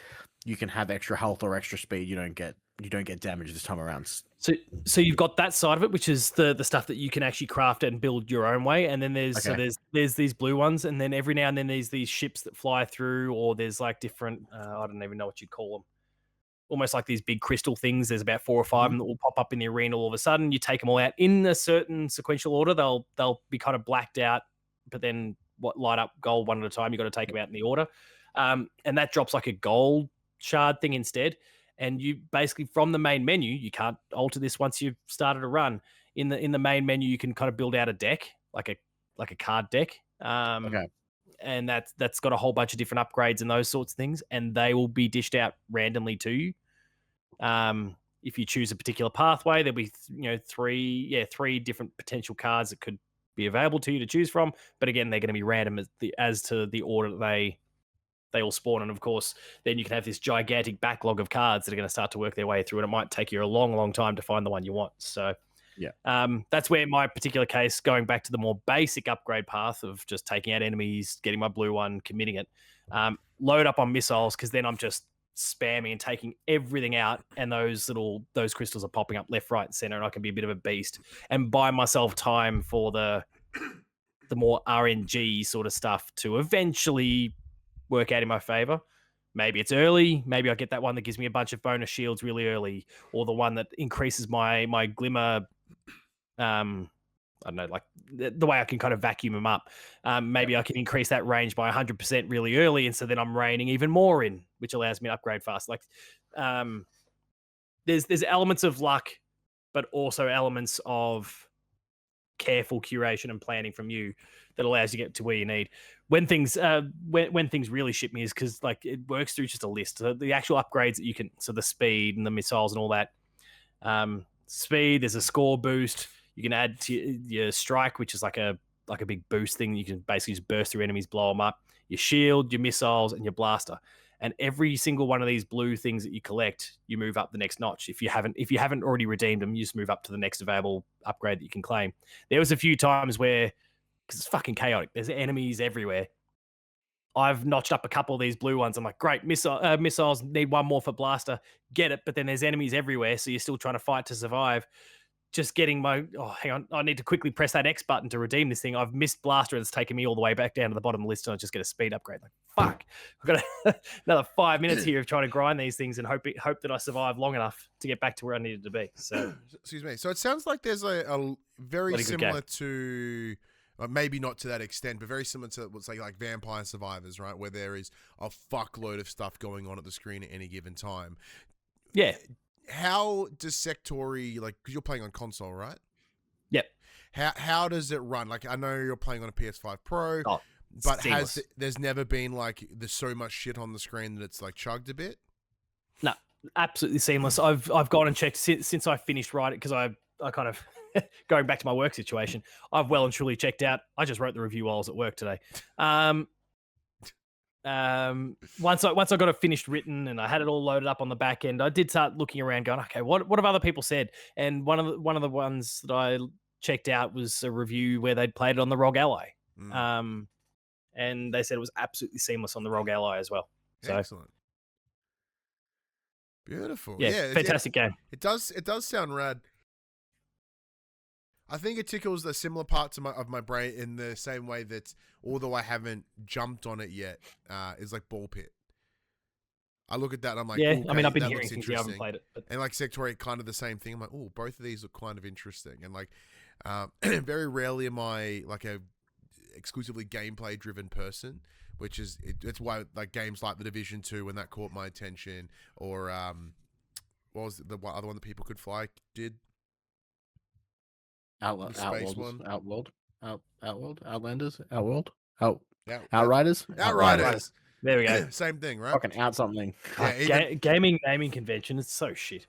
you can have extra health or extra speed. You don't get damage this time around. So you've got that side of it, which is the stuff that you can actually craft and build your own way. And then there's these blue ones, and then every now and then there's these ships that fly through, or there's like different I don't even know what you'd call them. Almost like these big crystal things. There's about 4 or 5 of them that will pop up in the arena all of a sudden. You take them all out in a certain sequential order. They'll be kind of blacked out, but then light up gold one at a time. You got to take them out in the order, and that drops like a gold shard thing instead. And you basically, from the main menu, you can't alter this once you've started a run. In the main menu, you can kind of build out a deck, like a card deck. And that's got a whole bunch of different upgrades and those sorts of things, and they will be dished out randomly to you. If you choose a particular pathway, there'll be 3 different potential cards that could be available to you to choose from. But again, they're going to be random as to the order that they all spawn. And of course, then you can have this gigantic backlog of cards that are going to start to work their way through, and it might take you a long, long time to find the one you want. So that's where my particular case, going back to the more basic upgrade path of just taking out enemies, getting my blue one, committing it, load up on missiles, because then I'm just spamming and taking everything out, and those crystals are popping up left, right, and center, and I can be a bit of a beast and buy myself time for the more RNG sort of stuff to eventually work out in my favor. Maybe it's early. Maybe I get that one that gives me a bunch of bonus shields really early, or the one that increases my glimmer. I don't know, like the way I can kind of vacuum them up. Maybe I can increase that range by 100% really early, and so then I'm raining even more in, which allows me to upgrade fast. Like, there's elements of luck, but also elements of careful curation and planning from you that allows you to get to where you need. When things when things really shit me is because like it works through just a list. So the actual upgrades that you can, so the speed and the missiles and all that. Speed, there's a score boost. You can add to your strike, which is like a big boost thing. You can basically just burst through enemies, blow them up. Your shield, your missiles, and your blaster. And every single one of these blue things that you collect, you move up the next notch. If you haven't already redeemed them, you just move up to the next available upgrade that you can claim. There was a few times where, because it's fucking chaotic, there's enemies everywhere. I've notched up a couple of these blue ones. I'm like, great, missiles, need one more for blaster, get it. But then there's enemies everywhere, so you're still trying to fight to survive. Just getting hang on, I need to quickly press that X button to redeem this thing. I've missed blaster and it's taken me all the way back down to the bottom of the list and I just get a speed upgrade. Like, fuck, I've got another 5 minutes here of trying to grind these things and hope that I survive long enough to get back to where I needed to be. So, excuse me. So it sounds like there's a very similar to, maybe not to that extent, but very similar to what's like Vampire Survivors, right? Where there is a fuckload of stuff going on at the screen at any given time. Yeah. How does Sectori, like, because you're playing on console, right? Yep. How does it run? Like, I know you're playing on a PS5 Pro, but there's never been like there's so much shit on the screen that it's like chugged a bit? No, absolutely seamless. I've gone and checked since I finished writing, because I kind of going back to my work situation. I've well and truly checked out. I just wrote the review while I was at work today. Once I got it finished written and I had it all loaded up on the back end, I did start looking around going, okay, what have other people said? And one of the ones that I checked out was a review where they'd played it on the ROG Ally. And they said it was absolutely seamless on the ROG Ally as well. So excellent. Beautiful. Yeah, fantastic game. It does sound rad. I think it tickles the similar parts of my brain in the same way that, although I haven't jumped on it yet, is like Ball Pit. I look at that and I'm like, yeah, okay, I mean, I've been hearing things, I haven't played it. But... And like Sectori, kind of the same thing. I'm like, oh, both of these look kind of interesting. And like, very rarely am I like a exclusively gameplay driven person, which is, it's why like games like The Division 2, when that caught my attention, or what was the other one that People Could Fly did? Outlanders. Outriders. There we go. Same thing, right? Fucking out something. Yeah, gaming naming convention. It's so shit.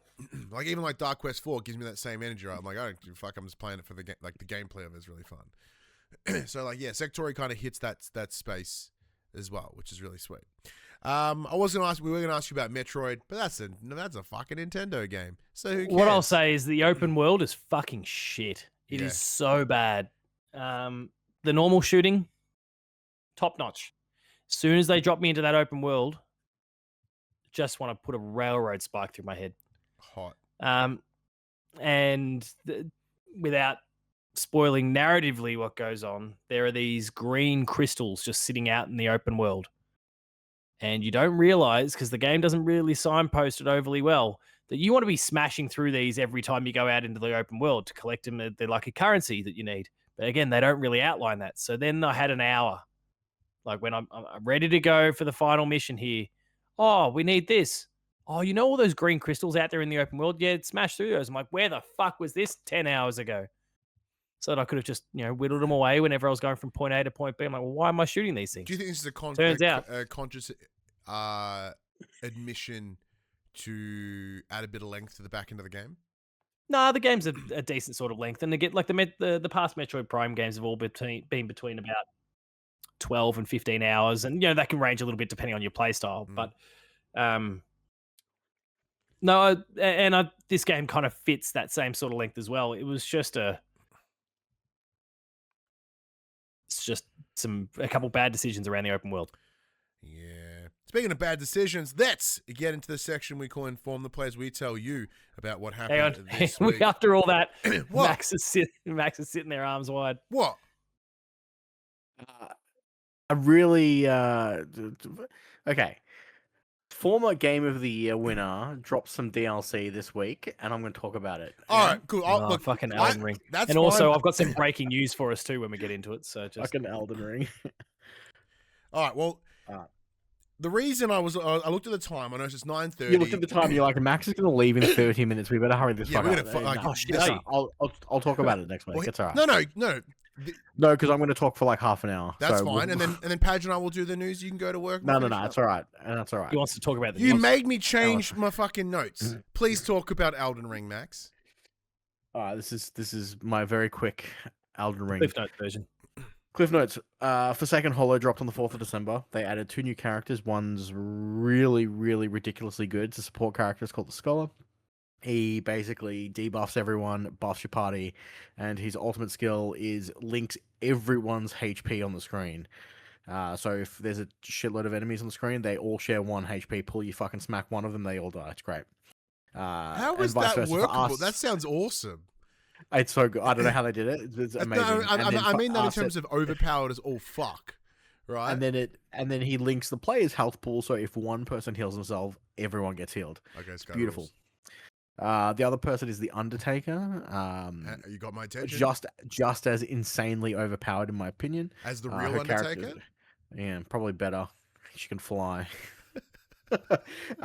Like even like Dark Quest 4 gives me that same energy. Right? I'm like, I don't give a fuck. I'm just playing it for the game. Like the gameplay of it is really fun. So like, yeah, Sectori kind of hits that space as well, which is really sweet. I was gonna ask. We were gonna ask you about Metroid, but that's a fucking Nintendo game. So who cares? What I'll say is the open world is fucking shit. It is so bad. The normal shooting, top notch. As soon as they drop me into that open world, just want to put a railroad spike through my head. Hot. Without spoiling narratively what goes on, there are these green crystals just sitting out in the open world. And you don't realize, because the game doesn't really signpost it overly well, that you want to be smashing through these every time you go out into the open world to collect them. They're like a currency that you need. But again, they don't really outline that. So then I had an hour. Like when I'm ready to go for the final mission here. Oh, we need this. Oh, you know all those green crystals out there in the open world? Yeah, smash through those. I'm like, where the fuck was this 10 hours ago? So that I could have just, whittled them away whenever I was going from point A to point B. I'm like, well, why am I shooting these things? Do you think this is a conscious admission to add a bit of length to the back end of the game? No, the game's a decent sort of length, and they get like the past Metroid Prime games have all been between about 12 and 15 hours, and that can range a little bit depending on your play style. But this game kind of fits that same sort of length as well. It was just a couple bad decisions around the open world. Yeah. Speaking of bad decisions, let's get into the section we call Inform the Players. We tell you about what happened this week. After all that, Max is sitting there arms wide. What? A really okay. Former Game of the Year winner dropped some DLC this week, and I'm going to talk about it. All right, cool. Look, fucking Elden Ring. That's and also, I've got some breaking news for us too when we get into it. So just fucking Elden Ring. All right, well, the reason I looked at the time. I noticed it's 9:30. You looked at the time. You're like, Max is going to leave in 30 minutes. We better hurry this Yeah, fuck we're up. gonna No, oh, shit, it's hey. all right. I'll talk about it next week. Well, It's all right. No. No, because I'm going to talk for like half an hour. That's so fine. And then Padge and I will do the news. You can go to work. No, We'll finish it's up. all right. That's all right. He wants to talk about the You news. made me change my fucking notes. Please talk about Elden Ring, Max. All right, this is my very quick Elden Ring. Cliff Notes version. Cliff Notes. Forsaken Hollow dropped on the 4th of December. They added 2 new characters. One's really, really ridiculously good. It's a support character. It's called the Scholar. He basically debuffs everyone, buffs your party, and his ultimate skill is links everyone's HP on the screen. So if there's a shitload of enemies on the screen, they all share 1 HP. Pull you fucking smack one of them, they all die. It's great. How and is vice that versa for workable? us. That sounds awesome. It's so good. I don't know how they did it. It's amazing. No, And then I for mean that in us, terms of overpowered as all fuck, right? and then he links the player's health pool. So if one person heals themselves, everyone gets healed. Okay, it's Beautiful. The other person is the Undertaker. You got my attention. Just as insanely overpowered in my opinion. As the Her real Undertaker. character- Yeah, probably better. She can fly.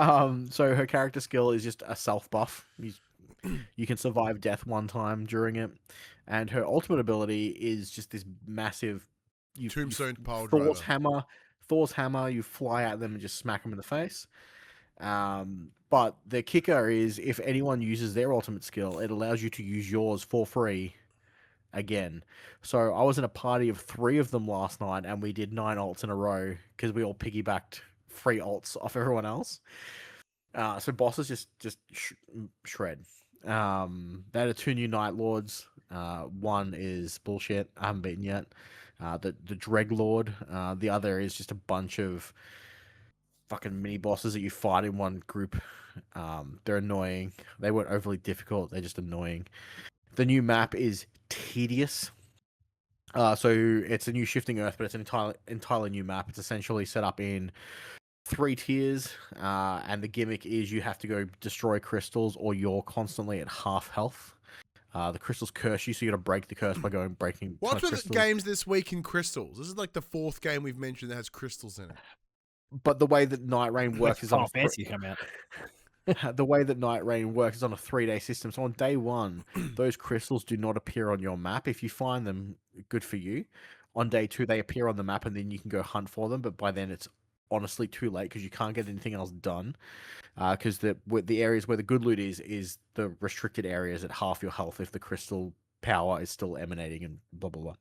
So her character skill is just a self buff. You can survive death 1 time during it, and her ultimate ability is just this massive Tombstone pile Thor's driver. hammer. You fly at them and just smack them in the face. But the kicker is if anyone uses their ultimate skill, it allows you to use yours for free again. So I was in a party of 3 of them last night, and we did 9 ults in a row because we all piggybacked free ults off everyone else. So bosses just shred. They had 2 new Night Lords. One is bullshit. I haven't beaten yet. The Dreg Lord. The other is just a bunch of fucking mini bosses that you fight in one group. They're annoying. They weren't overly difficult. They're just annoying. The new map is tedious. So it's a new Shifting Earth, but it's an entirely new map. It's essentially set up in 3 tiers, and the gimmick is you have to go destroy crystals, or you're constantly at half health. The crystals curse you, so you got to break the curse by breaking. What's with crystals. games this week in crystals? This is like the 4th game we've mentioned that has crystals in it. But the way that Neightreign works is Final Fantasy come out. the way that Neightreign works is on a 3-day system. So on day 1, those crystals do not appear on your map. If you find them, good for you. On day 2, they appear on the map, and then you can go hunt for them. But by then, it's honestly too late because you can't get anything else done. Because the areas where the good loot is the restricted areas at half your health if the crystal power is still emanating and blah blah blah.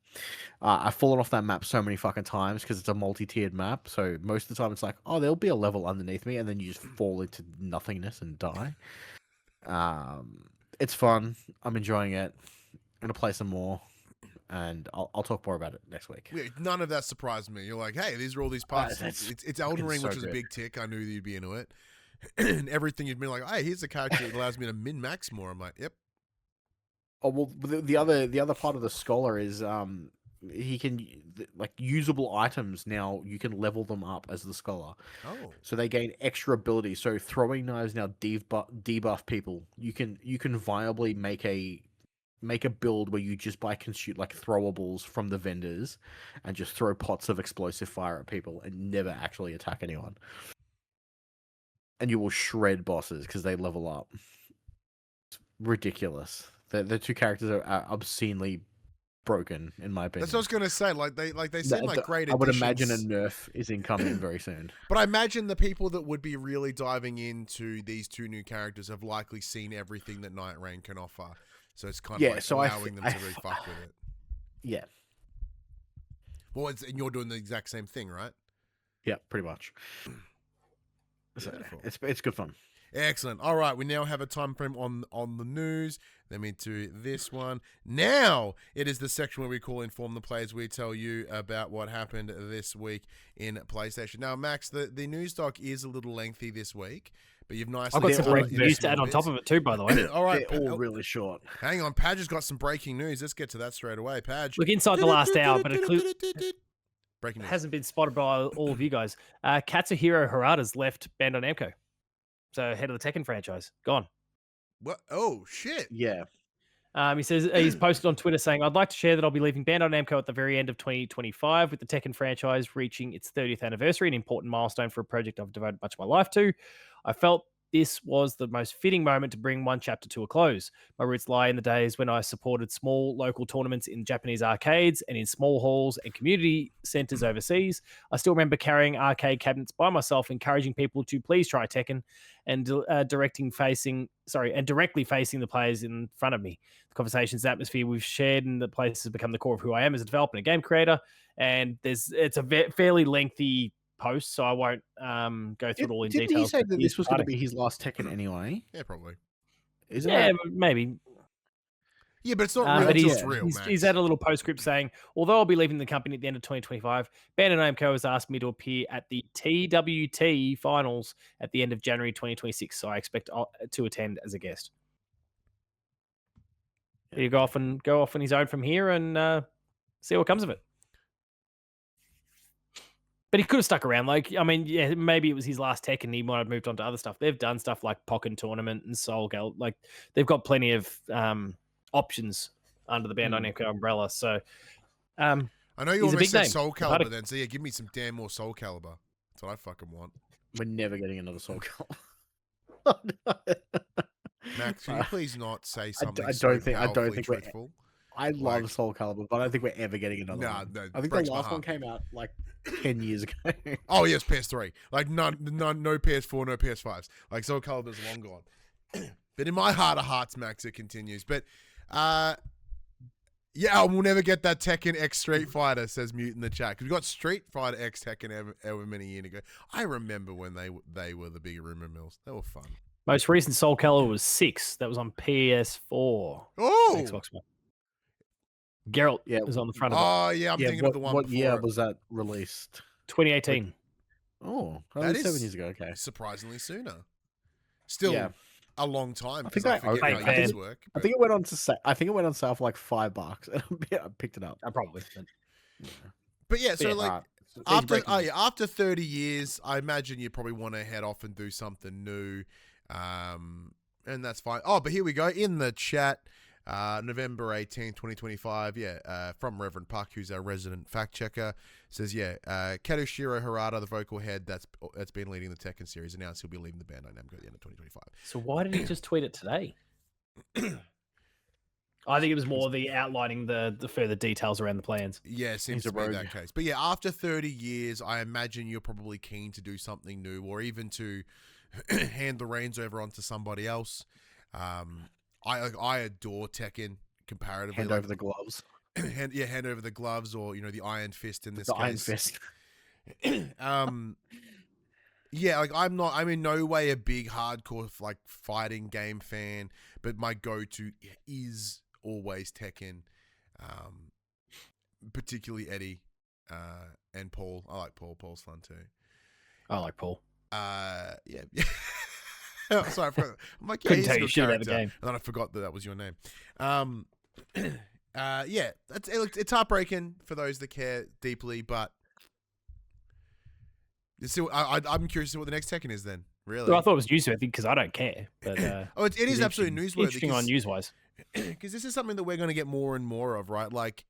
I've fallen off that map so many fucking times because it's a multi-tiered map. So most of the time it's like, oh, there'll be a level underneath me, and then you just fall into nothingness and die. It's fun. I'm enjoying it. I'm gonna play some more, and I'll talk more about it next week. Yeah, none of that surprised me. You're like, hey, these are all these parts. It's Elden Ring, so which is a good. big tick. I knew that you'd be into it. And everything you'd been like, hey, here's a character that allows me to min-max more. I'm like, yep. Oh well, the other part of the scholar is he can like usable items now. You can level them up as the scholar, Oh, so they gain extra abilities. So throwing knives now debuff people. You can viably make a build where you just buy like throwables from the vendors and just throw pots of explosive fire at people and never actually attack anyone. And you will shred bosses because they level up. It's ridiculous. The 2 characters are obscenely broken, in my opinion. that's what I was gonna say. Like they seem like great. I would imagine a additions. nerf is incoming very soon. But I imagine the people that would be really diving into these 2 new characters have likely seen everything that Neightreign can offer. So it's kind of like allowing them to really fuck with it. Yeah. Well, and you're doing the exact same thing, right? Yeah, pretty much. So Beautiful. it's good fun. Excellent. All right, we now have a time frame on the news. Let me do this one. Now it is the section where we call Inform the Players. We tell you about what happened this week in PlayStation. Now, Max, the news doc is a little lengthy this week, but you've nicely... I've got some all breaking news to add on top of it too, by the way. All right, They're all really short. hang on. Padge has got some breaking news. Let's get to that straight away. Padge. Look, inside the last hour, but breaking news. hasn't been spotted by all of you guys. Katsuhiro Harada's left Bandai Namco. So head of the Tekken franchise. Gone. What? Oh, shit. Yeah. He says he's posted on Twitter saying, "I'd like to share that I'll be leaving Bandai Namco at the very end of 2025, with the Tekken franchise reaching its 30th anniversary, an important milestone for a project I've devoted much of my life to. I felt this was the most fitting moment to bring one chapter to a close. My roots lie in the days when I supported small local tournaments in Japanese arcades and in small halls and community centers overseas. I still remember carrying arcade cabinets by myself, encouraging people to please try Tekken, and directly facing the players in front of me. The conversations, atmosphere we've shared, and the place has become the core of who I am as a developer and a game creator. And it's a fairly lengthy post, so I won't go through it all in Didn't detail. he say that this was going to be his last Tekken anyway? Yeah, probably. Isn't Yeah, it? maybe. Yeah, but it's not real But until it's real, he's Max. had a little postscript saying, although I'll be leaving the company at the end of 2025, Bandai Namco has asked me to appear at the TWT finals at the end of January 2026, so I expect to attend as a guest. You go off on his own from here and see what comes of it. But he could have stuck around. Like, I mean, yeah, maybe it was his last tech and he might have moved on to other stuff. They've done stuff like Pokken Tournament and Soul Gal. Like, they've got plenty of options under the Bandai Namco umbrella. So, I know you he's a almost big said name. Soul Calibur then, so yeah, give me some damn more Soul Calibur. That's what I fucking want. We're never getting another Soul Calibur. Max, can you please not say something I so don't think powerfully we're. truthful? I love Soul Calibur, but I don't think we're ever getting another one. No, I think the breaks my last one heart. came out like 10 years ago. Oh yes, PS3. Like no PS4, no PS5s. Like Soul Calibur's long gone. But in my heart of hearts, Max, it continues. But yeah, we'll never get that Tekken X Street Fighter, says Mute in the chat. Because we got Street Fighter X Tekken ever many years ago. I remember when they were the big rumor mills. They were fun. most recent Soul Calibur was 6. That was on PS4. Oh! Xbox One. Geralt was on the front of it. Oh, yeah, I'm thinking of the one What before year it. was that released? 2018. Oh, That only is 7 years ago. Okay. surprisingly sooner. Still Yeah. a long time. I Because think I forget I- how I- years I- work. I think it went on to I think it went on sale for like $5, and I picked it up. Probably. But yeah, so Yeah, like after 30 years, I imagine you probably want to head off and do something new, and that's fine. Oh, but here we go in the chat. November 18, 2025. Yeah, from Reverend Puck, who's our resident fact checker, says Katsuhiro Harada, the vocal head that's been leading the Tekken series, announced he'll be leaving the Bandai Namco at the end of 2025. So why did he just tweet it today? I think it was more the outlining the further details around the plans. Yeah, seems He's to a be rogue. that case. But yeah, after 30 years, I imagine you're probably keen to do something new, or even to hand the reins over onto somebody else. I adore Tekken comparatively. Hand over the gloves. hand over the gloves, or the Iron Fist in this The case. Iron Fist. Yeah, like I'm in no way a big hardcore like fighting game fan, but my go-to is always Tekken, particularly Eddie and Paul. I like Paul. Paul's fun too. I like Paul. Yeah. Sorry, I'm like, yeah, Couldn't he's a tell you good shit about the character. game. And then I forgot that was your name. Yeah, it's heartbreaking for those that care deeply, but I'm curious to see what the next Tekken is then. Really? Well, I thought it was newsworthy because I don't care. But it is absolutely newsworthy. Interesting on news-wise. Because this is something that we're going to get more and more of, right? Like,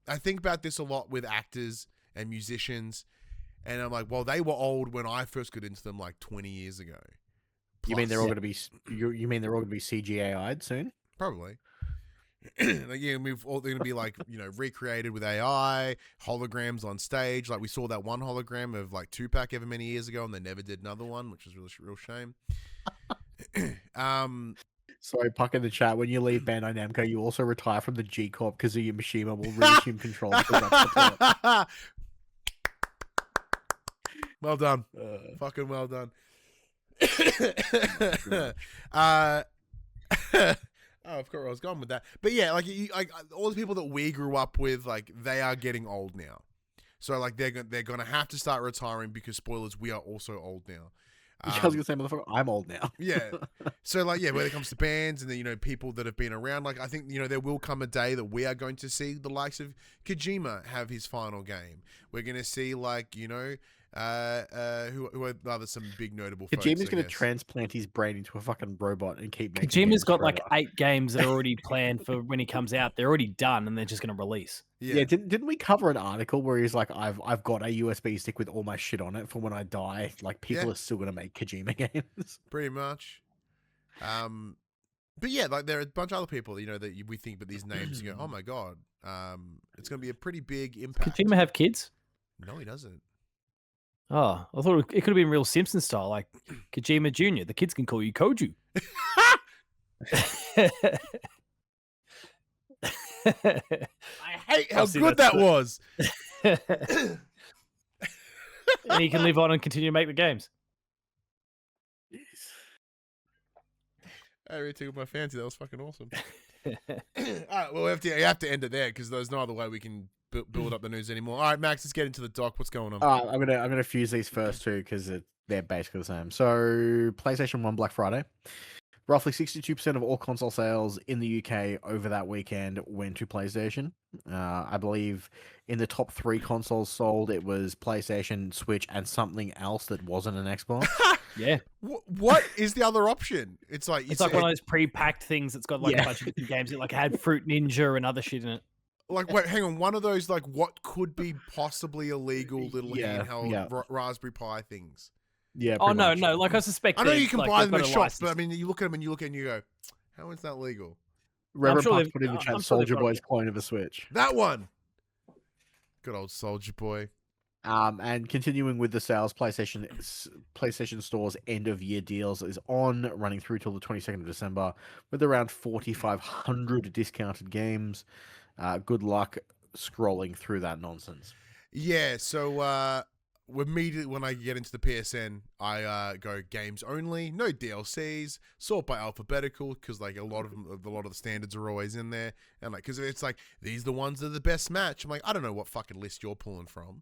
I think about this a lot with actors and musicians, and I'm like, well, they were old when I first got into them, like 20 years ago. You mean Plus. they're all going to be? You mean they're all going to be CGI'd soon? Probably. Like, yeah, they're going to be like, recreated with AI, holograms on stage. Like we saw that one hologram of like Tupac ever many years ago, and they never did another one, which was real shame. Sorry, Puck in the chat. When you leave Bandai Namco, you also retire from the G Corp because Kazuya Mishima will reassume control. Because that's the plot. Well done. Fucking well done. Oh, I forgot where I was going with that. But yeah, like all the people that we grew up with, like they are getting old now. So like they're gonna have to start retiring because spoilers, we are also old now. I was gonna say, motherfucker, I'm old now. Yeah. So like, yeah, when it comes to bands and the, people that have been around, like I think, there will come a day that we are going to see the likes of Kojima have his final game. We're going to see like, who are other some big notable folks. Kojima's I going to guess. transplant his brain into a fucking robot and keep making Kojima's games got like forever. 8 games that are already planned for when he comes out. They're already done, and they're just going to release. Yeah, didn't we cover an article where he's like, I've got a USB stick with all my shit on it for when I die. Like people are still gonna make Kojima games. Pretty much. But yeah, like there are a bunch of other people, you know, that we think, but these names, you go, oh my god, it's gonna be a pretty big impact. Kojima have kids? No, he doesn't. Oh, I thought it could have been real Simpson style, like Kojima Jr. The kids can call you Koju. I hate how good that was. And he can live on and continue to make the games. I really tickled my fancy. That was fucking awesome. All right, well, you have to end it there because there's no other way we can build up the news anymore. All right, Max, let's get into the doc. What's going on? I'm gonna fuse these first two because they're basically the same. So PlayStation 1 Black Friday. Roughly 62% of all console sales in the UK over that weekend went to PlayStation. I believe in the top 3 consoles sold, it was PlayStation, Switch, and something else that wasn't an Xbox. Yeah. What is the other option? It's like one of those pre-packed things that's got like a bunch of different games. It like had Fruit Ninja and other shit in it. Like, wait, hang on. One of those like what could be possibly illegal little handheld Raspberry Pi things. Yeah. Oh no. Like I suspect. I know you can buy them in shops, license. but I mean, you look at them and you go, "How is that legal?" Reverend sure Puck's put in the chat Soldier Boy's clone of a Switch. That one. Good old Soldier Boy. And continuing with the sales, PlayStation Store's end of year deals is on, running through till the 22nd of December, with around 4,500 discounted games. Good luck scrolling through that nonsense. Yeah. So immediately when I get into the PSN, I go games only, no DLCs, sort by alphabetical because like a lot of the standards are always in there, and like because it's like these are the ones that are the best match. I'm like, I don't know what fucking list you're pulling from.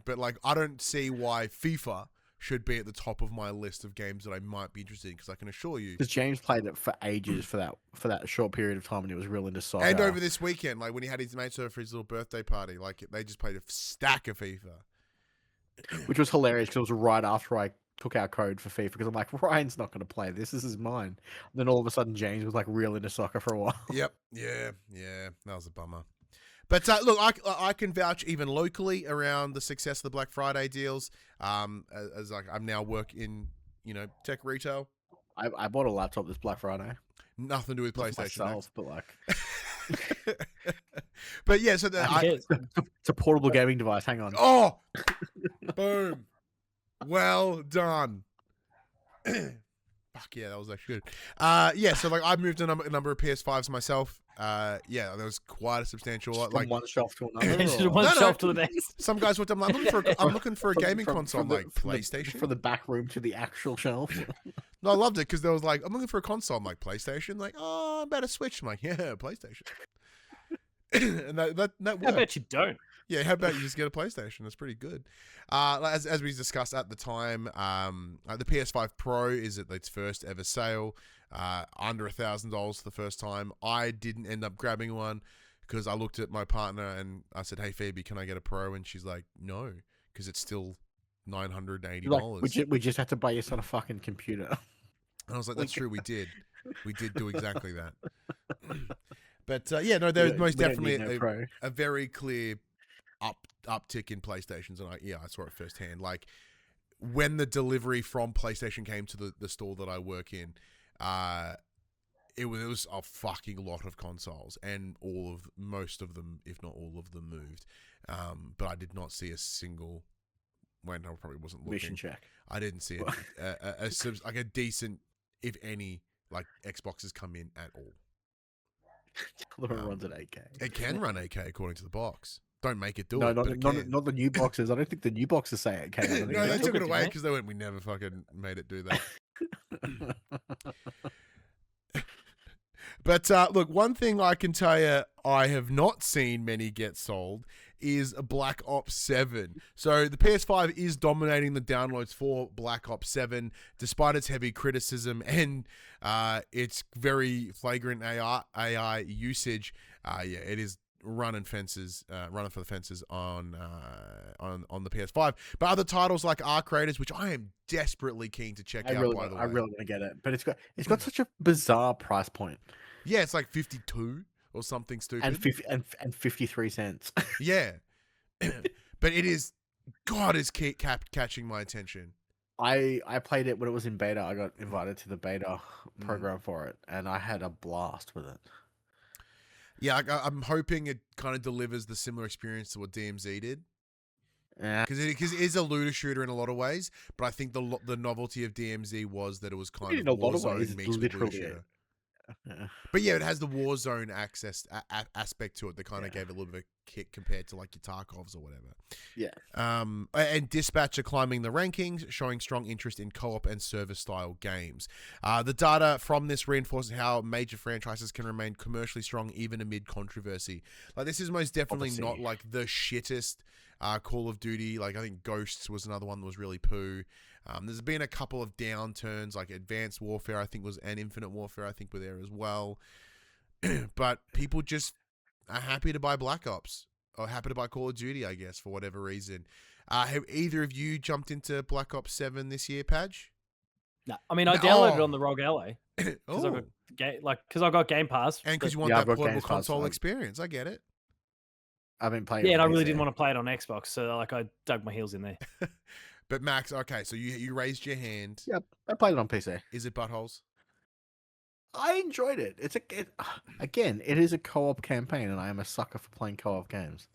But like I don't see why FIFA should be at the top of my list of games that I might be interested in because I can assure you because James played it for ages for that short period of time and he was real into soccer. And over this weekend, like when he had his mates over for his little birthday party, like they just played a stack of FIFA, which was hilarious because it was right after I took our code for FIFA because I'm like, Ryan's not going to play this is mine. And then all of a sudden James was like real into soccer for a while. Yep. Yeah, that was a bummer. But look, I can vouch even locally around the success of the Black Friday deals. As like I'm now work in tech retail. I bought a laptop this Black Friday. Nothing to do with PlayStation, myself, but like. But yeah, so it's a portable gaming device. Hang on. Oh, boom! Well done. Fuck yeah, that was actually good. Yeah, so like I moved a number of PS5s myself. Yeah, there was quite a substantial from one shelf to another. Shelf to the next. Some guys went, I'm looking for a gaming console. I'm like, PlayStation? From the back room to the actual shelf. No, I loved it because there was like, I'm looking for a console. I'm like, PlayStation? Like, oh, I'm about to Switch. I'm like, yeah, PlayStation. And that worked. I bet you don't. Yeah, how about you just get a PlayStation? That's pretty good. As we discussed at the time, the PS5 Pro is at its first ever sale, under $1,000 for the first time. I didn't end up grabbing one because I looked at my partner and I said, "Hey Phoebe, can I get a Pro?" And she's like, "No, because it's still $980." Like, we just had to buy your son a fucking computer. And I was like, "That's true, we did do exactly that." But yeah, no, there's most definitely a very clear uptick in PlayStations, and I saw it firsthand. Like when the delivery from PlayStation came to the store that I work in, it was a fucking lot of consoles, and most of them, if not all of them, moved. But I did not see a single. Well, I probably wasn't looking. Mission check. I didn't see a decent, if any, like Xboxes come in at all. It runs at 8K. It can run 8K according to the box. Don't make it do it. Not the new boxes. I don't think the new boxes say 8K. No, they took it away because they went, we never fucking made it do that. But look, one thing I can tell you I have not seen many get sold is Black Ops 7. So the PS5 is dominating the downloads for Black Ops 7, despite its heavy criticism and its very flagrant AI usage. Yeah, it is running for the fences on the PS5. But other titles like Arc Raiders, which I am desperately keen to check out. By the way, I really want to get it, but it's got such a bizarre price point. Yeah, it's like 52 or something stupid, and 53 cents. Yeah, but it is. God, is catching my attention. I played it when it was in beta. I got invited to the beta program for it, and I had a blast with it. Yeah, I'm hoping it kind of delivers the similar experience to what DMZ did. Yeah, Because it is a looter shooter in a lot of ways, but I think the novelty of DMZ was that it was kind in of a lot of Warzone ways, meets with literally looter shooter. Yeah. But yeah, it has the Warzone aspect to it that kind of gave it a little bit of a kick compared to like your Tarkovs or whatever. Yeah. And Dispatch are climbing the rankings, showing strong interest in co-op and service-style games. The data from this reinforces how major franchises can remain commercially strong even amid controversy. Like, this is most definitely not like the shittest Call of Duty. Like, I think Ghosts was another one that was really poo. There's been a couple of downturns, like Advanced Warfare, I think and Infinite Warfare, I think were there as well. But people just are happy to buy Black Ops or happy to buy Call of Duty, I guess, for whatever reason. Have either of you jumped into Black Ops 7 this year, Padge? No, I mean, I downloaded it on the ROG Ally because I got Game Pass, and because you want that portable console experience. I get it. I've been playing. Yeah, and I really didn't want to play it on Xbox, so like I dug my heels in there. But Max, okay, so you raised your hand. Yep, I played it on PC. Is it buttholes? I enjoyed it. Again, it is a co-op campaign, and I am a sucker for playing co-op games.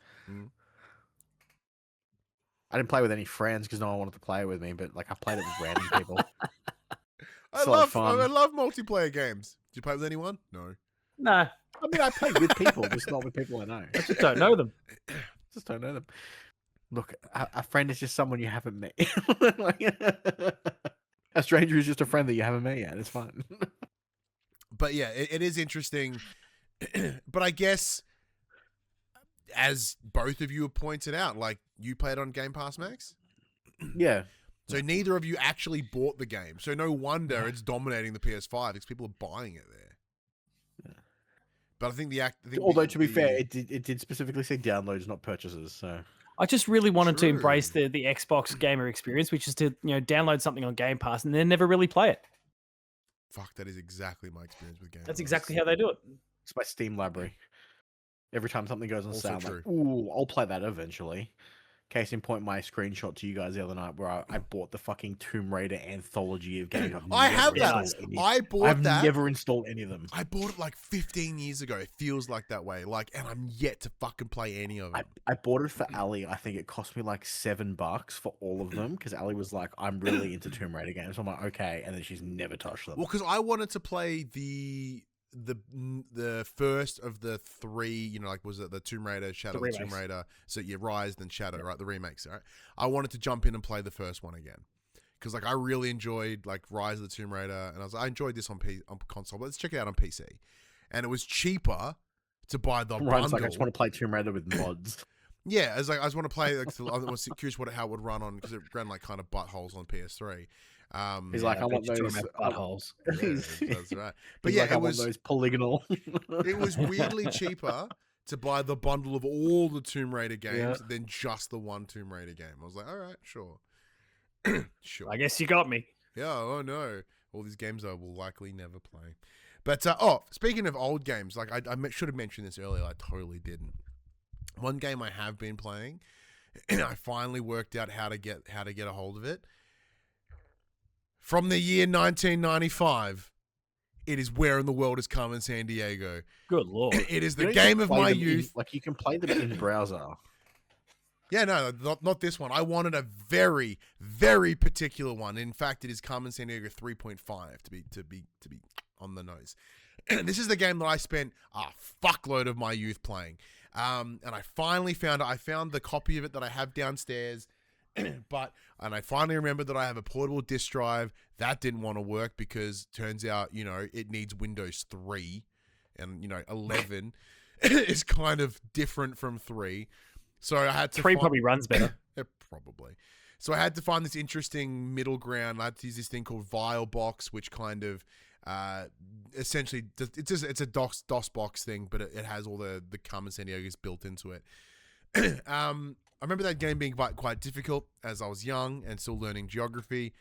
I didn't play with any friends because no one wanted to play with me, but like I played it with random people. I love multiplayer games. Did you play with anyone? No. No. I mean, I played with people, just not with people I know. I just don't know them. Just don't know them. Look, a friend is just someone you haven't met. A stranger is just a friend that you haven't met yet. It's fine. But yeah, it is interesting. But I guess, as both of you have pointed out, like, you played on Game Pass, Max? Yeah. So neither of you actually bought the game. So no wonder it's dominating the PS5 because people are buying it there. Yeah. But I think although to be fair, it did specifically say downloads, not purchases. So I just really wanted to embrace the Xbox gamer experience, which is to download something on Game Pass and then never really play it. Fuck, that is exactly my experience with Game Pass. That's exactly how they do it. It's my Steam library. Every time something goes on sale, I'm like, true. ooh, I'll play that eventually. Case in point, my screenshot to you guys the other night where I bought the fucking Tomb Raider anthology of games. I have that. I've never installed any of them. I bought it like 15 years ago. It feels like that way. Like, and I'm yet to fucking play any of them. I bought it for Ali. I think it cost me like $7 for all of them because Ali was like, "I'm really into Tomb Raider games." So I'm like, okay, and then she's never touched them. Well, because I wanted to play the first of the three, like, was it the Tomb Raider, Shadow of the Tomb Raider? So yeah, Rise then Shadow, right? The remakes, right? I wanted to jump in and play the first one again because like I really enjoyed like Rise of the Tomb Raider, and I enjoyed this on console, but let's check it out on PC. And it was cheaper to buy the bundle. Like, I just want to play Tomb Raider with mods. Yeah, I just want to play. Like, I was curious how it would run on because it ran like kind of buttholes on PS3. He's like, I want those buttholes. Yeah, that's right. But yeah, like, it was those polygonal. It was weirdly cheaper to buy the bundle of all the Tomb Raider games than just the one Tomb Raider game. I was like, all right, sure. Sure. I guess you got me. Yeah, oh no. All these games I will likely never play. But, speaking of old games, like I should have mentioned this earlier. I totally didn't. One game I have been playing, and I finally worked out how to get a hold of it. From the year 1995, it is Where in the World is Carmen Sandiego. Good lord. It is the game of my youth. Like, you can play them in browser. Yeah, no, not this one. I wanted a very, very particular one. In fact, it is Carmen Sandiego 3.5 to be on the nose. This is the game that I spent a fuckload of my youth playing. And I finally found it. I found the copy of it that I have downstairs. And I finally remembered that I have a portable disk drive. That didn't want to work because turns out, it needs Windows 3 and, 11 is kind of different from 3. So I had to 3 probably runs better. Probably. So I had to find this interesting middle ground. I had to use this thing called VileBox, which kind of Essentially, it's a DOS box thing, but it has all the Carmen Sandiego's built into it. I remember that game being quite difficult as I was young and still learning geography.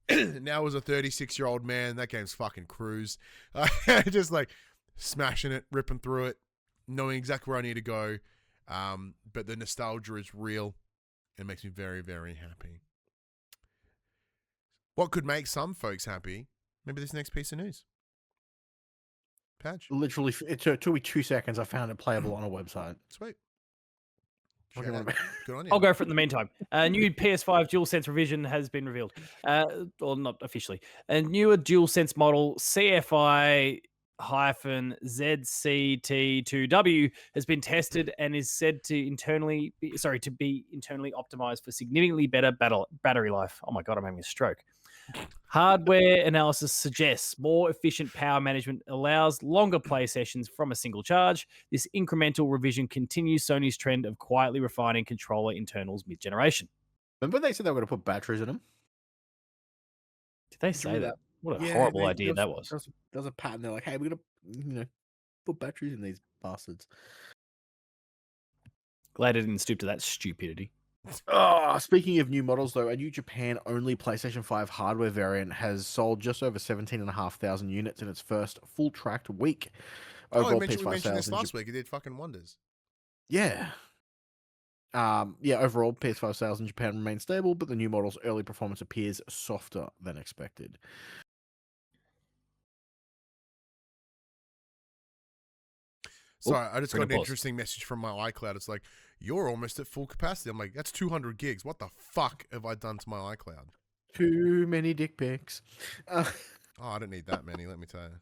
Now as a 36-year-old man, that game's fucking cruise. Just like smashing it, ripping through it, knowing exactly where I need to go. But the nostalgia is real. It makes me very, very happy. What could make some folks happy? Maybe this next piece of news. Patch. Literally, it took me 2 seconds. I found it playable on a website. Sweet. Okay, Shout out. Good on you. I'll go for it in the meantime. A new PS5 DualSense revision has been revealed. Or not officially. A newer DualSense model, CFI-ZCT2W, has been tested and is said to be internally optimized for significantly better battery life. Oh my God, I'm having a stroke. Hardware analysis suggests more efficient power management allows longer play sessions from a single charge. This incremental revision continues Sony's trend of quietly refining controller internals mid-generation. Remember they said they were going to put batteries in them? Did they say remember that? What a Yeah, horrible they- idea that was. There was a pattern. They're like, hey, we're going to put batteries in these bastards. Glad I didn't stoop to that stupidity. Oh, speaking of new models, though, a new Japan-only PlayStation 5 hardware variant has sold just over 17,500 units in its first full-tracked week. Overall, we PS5 mentioned this sales in last week. It did fucking wonders. Yeah. Overall, PS5 sales in Japan remain stable, but the new model's early performance appears softer than expected. Sorry, I just got an pause. interesting message from my iCloud. It's like, you're almost at full capacity. I'm like, that's 200 gigs. What the fuck have I done to my iCloud? Too many dick pics. Oh, I don't need that many, let me tell you.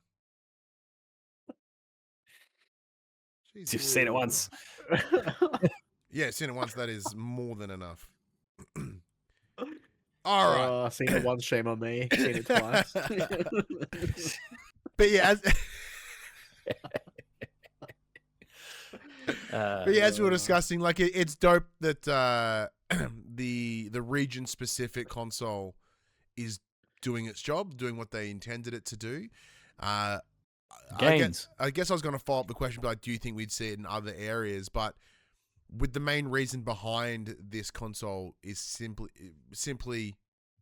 Jesus. You've seen it once. Yeah, seen it once. That is more than enough. All right. Seen it once, shame on me. Seen it twice. But yeah, as we were discussing, like it's dope that the region-specific console is doing its job, doing what they intended it to do. I guess I was going to follow up the question, but do you think we'd see it in other areas? But with the main reason behind this console is simply,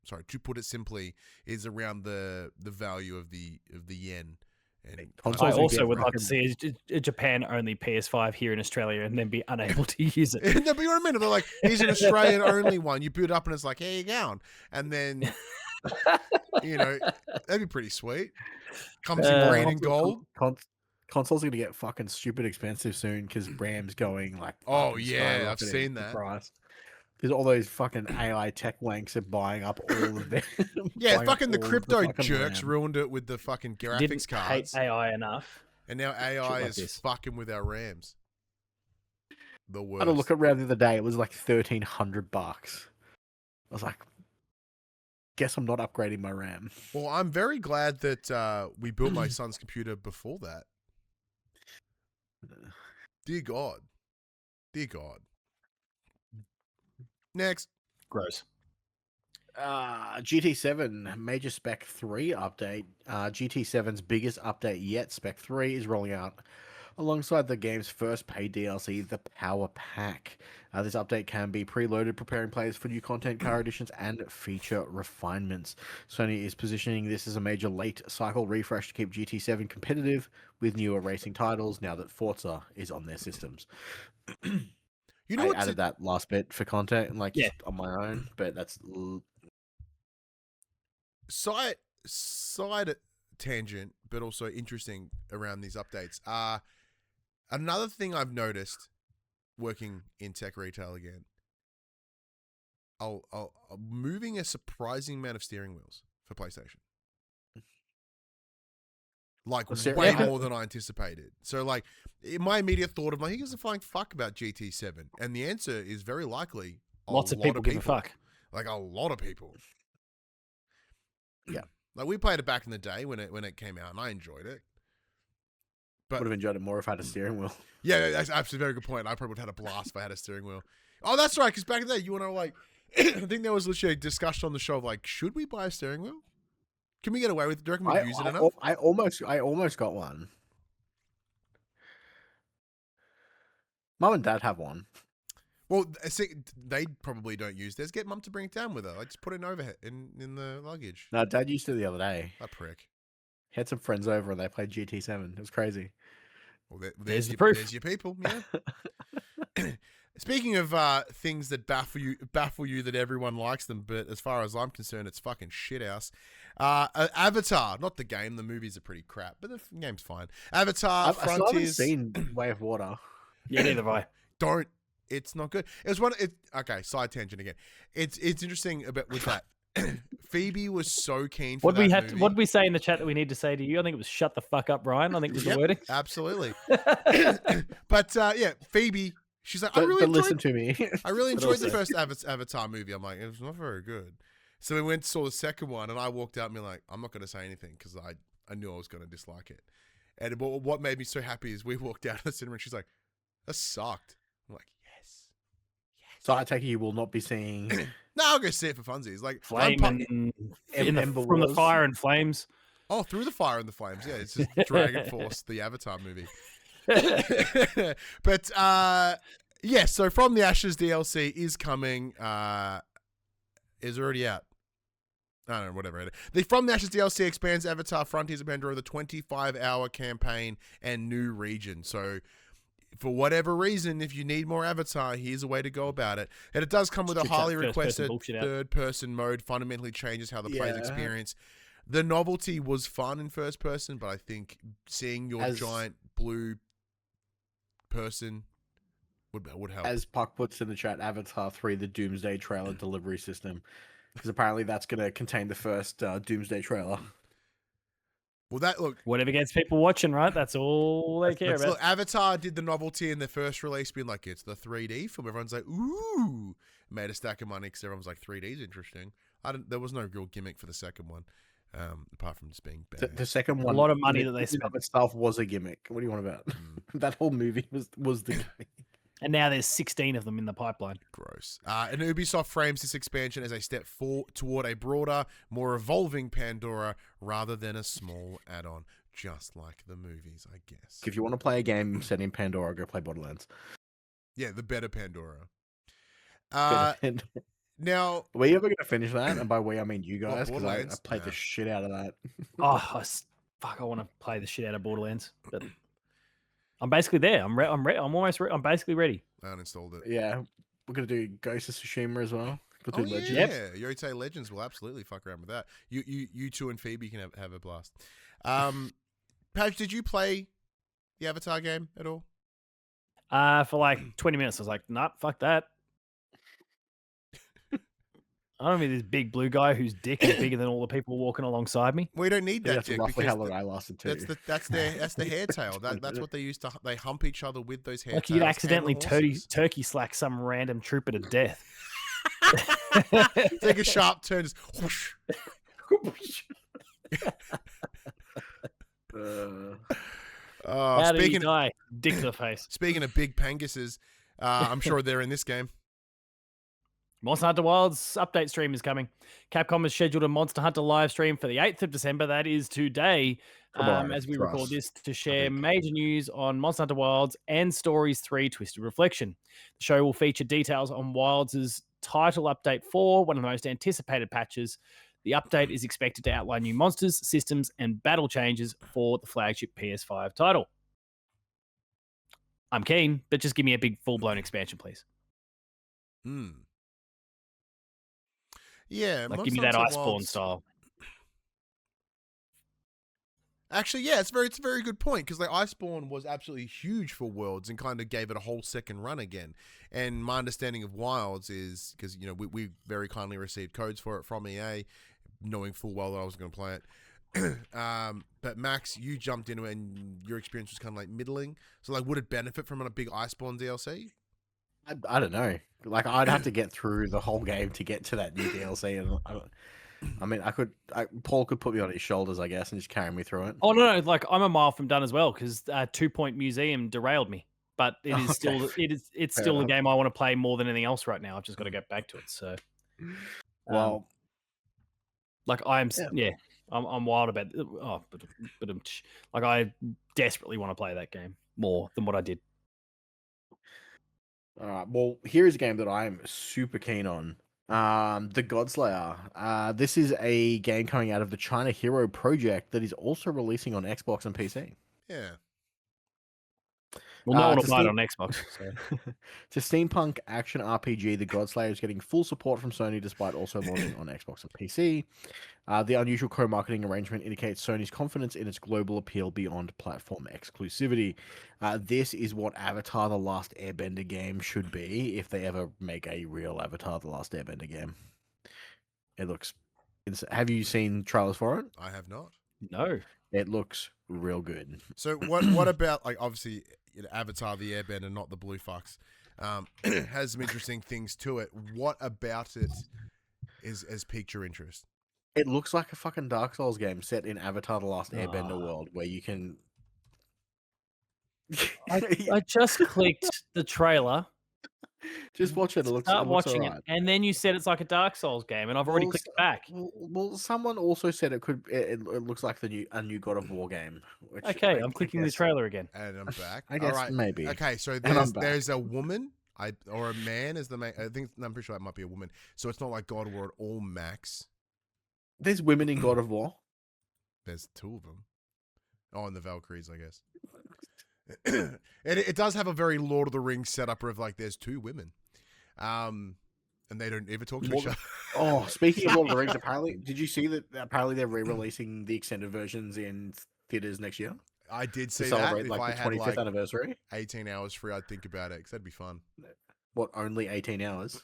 to put it simply, is around the value of the yen. And I also would like to see a Japan-only PS5 here in Australia and then be unable to use it. No, but you know what I mean? They're like, here's an Australian-only one. You boot it up and it's like, here you go. And then, that'd be pretty sweet. Comes in green and gold. Consoles are going to get fucking stupid expensive soon because RAM's going like... Oh, yeah, I've seen that. Because all those fucking AI tech wanks are buying up all of them. Yeah, fucking the crypto jerks ruined it with the fucking graphics cards. Hate AI enough. And now AI is fucking with our RAMs. The worst. I had a look at RAM the other day. It was like $1,300. I was like, guess I'm not upgrading my RAM. Well, I'm very glad that we built my son's computer before that. Dear God. Dear God. Next. Gross. GT7 major Spec 3 update. GT7's biggest update yet, Spec 3, is rolling out alongside the game's first paid DLC, the Power Pack. This update can be preloaded, preparing players for new content, car additions, and feature refinements. Sony is positioning this as a major late cycle refresh to keep GT7 competitive with newer racing titles now that Forza is on their systems. You know, I added that last bit for content, on my own, but that's side tangent, but also interesting around these updates. Another thing I've noticed working in tech retail again, I'll moving a surprising amount of steering wheels for PlayStation. Like way more than I anticipated. So like my immediate thought of like, who gives a flying fuck about GT7? And the answer is very likely lots of people give a fuck. Like a lot of people. Yeah. Like we played it back in the day when it came out and I enjoyed it. But would have enjoyed it more if I had a steering wheel. Yeah, that's absolutely a very good point. I probably would have had a blast if I had a steering wheel. Oh, that's right, because back in the day you and I were like I think there was literally a discussion on the show of like, should we buy a steering wheel? Can we get away with it? Do you reckon we use it enough? I almost got one. Mum and Dad have one. Well, see, they probably don't use theirs. Get Mum to bring it down with her. Like, just put it in overhead in the luggage. No, Dad used to the other day. That prick. He had some friends over and they played GT7. It was crazy. Well, there's the proof. There's your people. Yeah. Speaking of things that baffle you that everyone likes them, but as far as I'm concerned, it's fucking shithouse. Avatar, not the game. The movies are pretty crap, but the game's fine. Avatar, I still haven't Frontiers. seen Way of Water. Yeah, neither have I. Don't. It's not good. It was one. Okay, side tangent again. It's interesting about with that. Phoebe was so keen for that movie. What did we say in the chat that we need to say to you? I think it was "Shut the fuck up, Ryan." I think was the wording. Absolutely. But yeah, Phoebe. She's like, I really listen to me. I really enjoyed the first Avatar movie. I'm like, it was not very good. So we went and saw the second one, and I walked out and be like, I'm not going to say anything because I knew I was going to dislike it. And what made me so happy is we walked out of the cinema, and she's like, that sucked. I'm like, yes. So I take it you will not be seeing. No, I'll go see it for funsies. Like Flame from the fire and flames. Oh, through the fire and the flames. Yeah, it's just Dragon Force, the Avatar movie. But yeah, so From the Ashes DLC is coming. Is already out. I don't know, whatever. The From the Ashes DLC expands Avatar Frontiers of Pandora, the 25-hour campaign and new region. So for whatever reason, if you need more Avatar, here's a way to go about it. And it does come with a highly requested third-person mode, fundamentally changes how the player's experience. The novelty was fun in first person, but I think seeing your giant blue person would help. As Puck puts in the chat, Avatar 3, the Doomsday trailer delivery system. Because apparently that's going to contain the first Doomsday trailer. Well, look. Whatever gets people watching, right? That's all they care about. Look, Avatar did the novelty in their first release, being like, it's the 3D film. Everyone's like, ooh. Made a stack of money because everyone's like, 3D's interesting. There was no real gimmick for the second one, apart from just being bad. The second one, a lot of money that they spent itself was a gimmick. What do you want about? That whole movie was the gimmick. And now there's 16 of them in the pipeline. Gross. And Ubisoft frames this expansion as a step toward a broader, more evolving Pandora rather than a small add-on, just like the movies, I guess. If you want to play a game set in Pandora, go play Borderlands. Yeah, the better Pandora. Now, were you ever going to finish that? And by we, I mean you guys, because I played the shit out of that. I want to play the shit out of Borderlands, but I'm basically there. I'm basically ready. I uninstalled it. Yeah, we're gonna do Ghost of Tsushima as well. Legends. Yeah, Yotei Legends will absolutely fuck around with that. You two and Phoebe can have a blast. Page, did you play the Avatar game at all? For like 20 minutes, I was like, nah, fuck that. I don't mean this big blue guy whose dick is bigger than all the people walking alongside me. We don't need that that's dick. Roughly how long I lasted too. That's the hair tail. That's what they used to. They hump each other with those hair. Like you'd accidentally turkey slack some random trooper to death. Take a sharp turn. Just whoosh. How do you die? Dick to the face. Speaking of big panguses, I'm sure they're in this game. Monster Hunter Wilds update stream is coming. Capcom has scheduled a Monster Hunter live stream for the 8th of December. That is today, as we record this, to share major news on Monster Hunter Wilds and Stories 3 Twisted Reflection. The show will feature details on Wilds' title update 4, one of the most anticipated patches. The update is expected to outline new monsters, systems, and battle changes for the flagship PS5 title. I'm keen, but just give me a big full-blown expansion, please. Yeah, like give me that Iceborne style. Actually, yeah, it's a very good point because like Iceborne was absolutely huge for Worlds and kind of gave it a whole second run again. And my understanding of Wilds is because we very kindly received codes for it from EA, knowing full well that I was going to play it. But Max, you jumped into it and your experience was kind of like middling. So like, would it benefit from a big Iceborne DLC? I don't know. Like, I'd have to get through the whole game to get to that new DLC, and Paul could put me on his shoulders, I guess, and just carry me through it. Oh no, like I'm a mile from done as well because 2 Point Museum derailed me, but it is still it's still a game I want to play more than anything else right now. I've just got to get back to it. So, well, like I'm I'm wild about. Like I desperately want to play that game more than what I did. All right. Well, here is a game that I am super keen on. The Godslayer. This is a game coming out of the China Hero project that is also releasing on Xbox and PC. Yeah. Well, no one will to buy it Steam- on Xbox. So. To steampunk action RPG, The Godslayer is getting full support from Sony despite also launching on Xbox and PC. The unusual co-marketing arrangement indicates Sony's confidence in its global appeal beyond platform exclusivity. This is what Avatar: The Last Airbender game should be if they ever make a real Avatar: The Last Airbender game. It looks... Have you seen trailers for it? I have not. No. It looks real good. So what about, like, obviously Avatar the Airbender, not the blue fucks, has some interesting things to it. What about it has piqued your interest? It looks like a fucking Dark Souls game set in Avatar: The Last Airbender world where you can... I just clicked the trailer. Just watch it. It looks watching alright. it, and then you said it's like a Dark Souls game, and I've already clicked back. Well, someone also said it looks like a new God of War game. Which Okay, I'm clicking the trailer again. And I'm back. I guess All right. maybe. Okay, so And I'm there's a woman, or a man is the main. I'm pretty sure that might be a woman. So it's not like God of War at all, Max. There's women in God of War. There's two of them. Oh, and the Valkyries, I guess. It does have a very Lord of the Rings setup of like there's two women, and they don't ever talk to each other. Oh, speaking of Lord of the Rings, apparently, did you see that? Apparently, they're re-releasing the extended versions in theaters next year I did to see that. celebrate If like I the had 25th like anniversary. 18 hours free, I'd think about it because that'd be fun. What? Only 18 hours?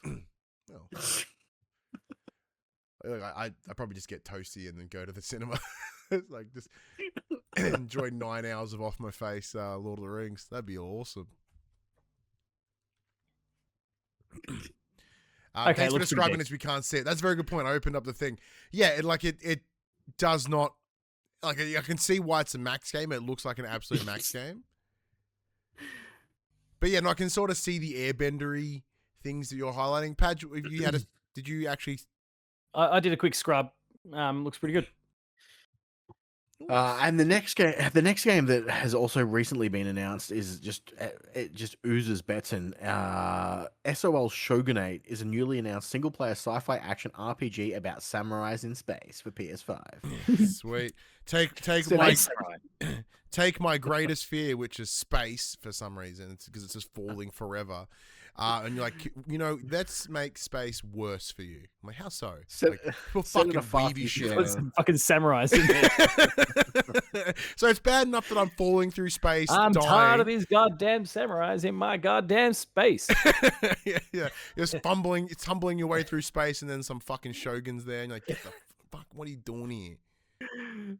Well, I probably just get toasty and then go to the cinema. It's like just enjoy 9 hours of off my face Lord of the Rings. That'd be awesome. Okay, Thanks for looks pretty describing good. this. We can't see it. That's a very good point. I opened up the thing. Yeah, it does not, like, I can see why it's a max game. It looks like an absolute max game. But yeah, no, I can sort of see the airbendery things that you're highlighting. Padge, if you had did you actually? I did a quick scrub. Looks pretty good. And the next game that has also recently been announced is it just oozes bets in. SOL Shogunate is a newly announced single-player sci-fi action RPG about samurais in space for PS5. Sweet. Take my greatest fear, which is space for some reason. It's because it's just falling forever. And you're like, let's make space worse for you. I'm like, how so? We'll fucking weave you shit. Put some fucking samurais in there. So it's bad enough that I'm falling through space. I'm dying. tired of these goddamn samurais in my goddamn space. yeah. You're tumbling your way through space, and then some fucking shoguns there, and you're like, get the fuck, what are you doing here?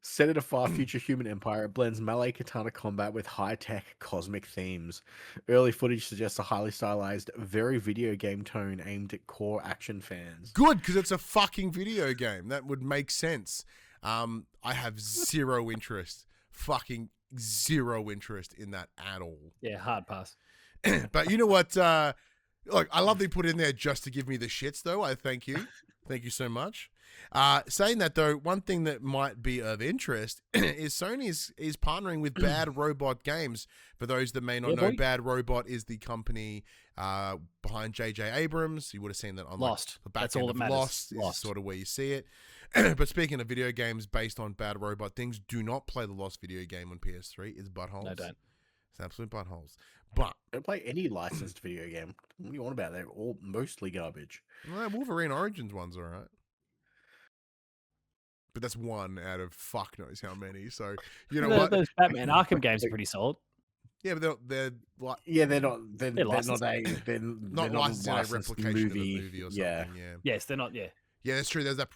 Set in a far future human empire, it blends melee katana combat with high-tech cosmic themes. Early footage suggests a highly stylized, very video game tone aimed at core action fans. Good, because it's a fucking video game. That would make sense. I have zero interest. Fucking zero interest in that at all. Yeah, hard pass. But you know what? Look, I love they put it in there just to give me the shits, though. I thank you. Thank you so much. Saying that, though, one thing that might be of interest is Sony is partnering with Bad Robot Games. For those that may not know, Bad Robot is the company behind J.J. Abrams. You would have seen that on Lost. The back That's end all that of matters. Lost. Is sort of where you see it. But speaking of video games based on Bad Robot things, do not play the Lost video game on PS3. It's buttholes. No, don't. It's absolute buttholes. But Don't play any licensed video game. What do you want about? They're all mostly garbage. Wolverine Origins one's all right. But that's one out of fuck knows how many. So you know what? Those Batman Arkham games are pretty solid. Yeah, but they're like They're not not licensed licensed in a replication of the movie or something. Yeah. Yes, they're not. Yeah. Yeah, that's true. There's that.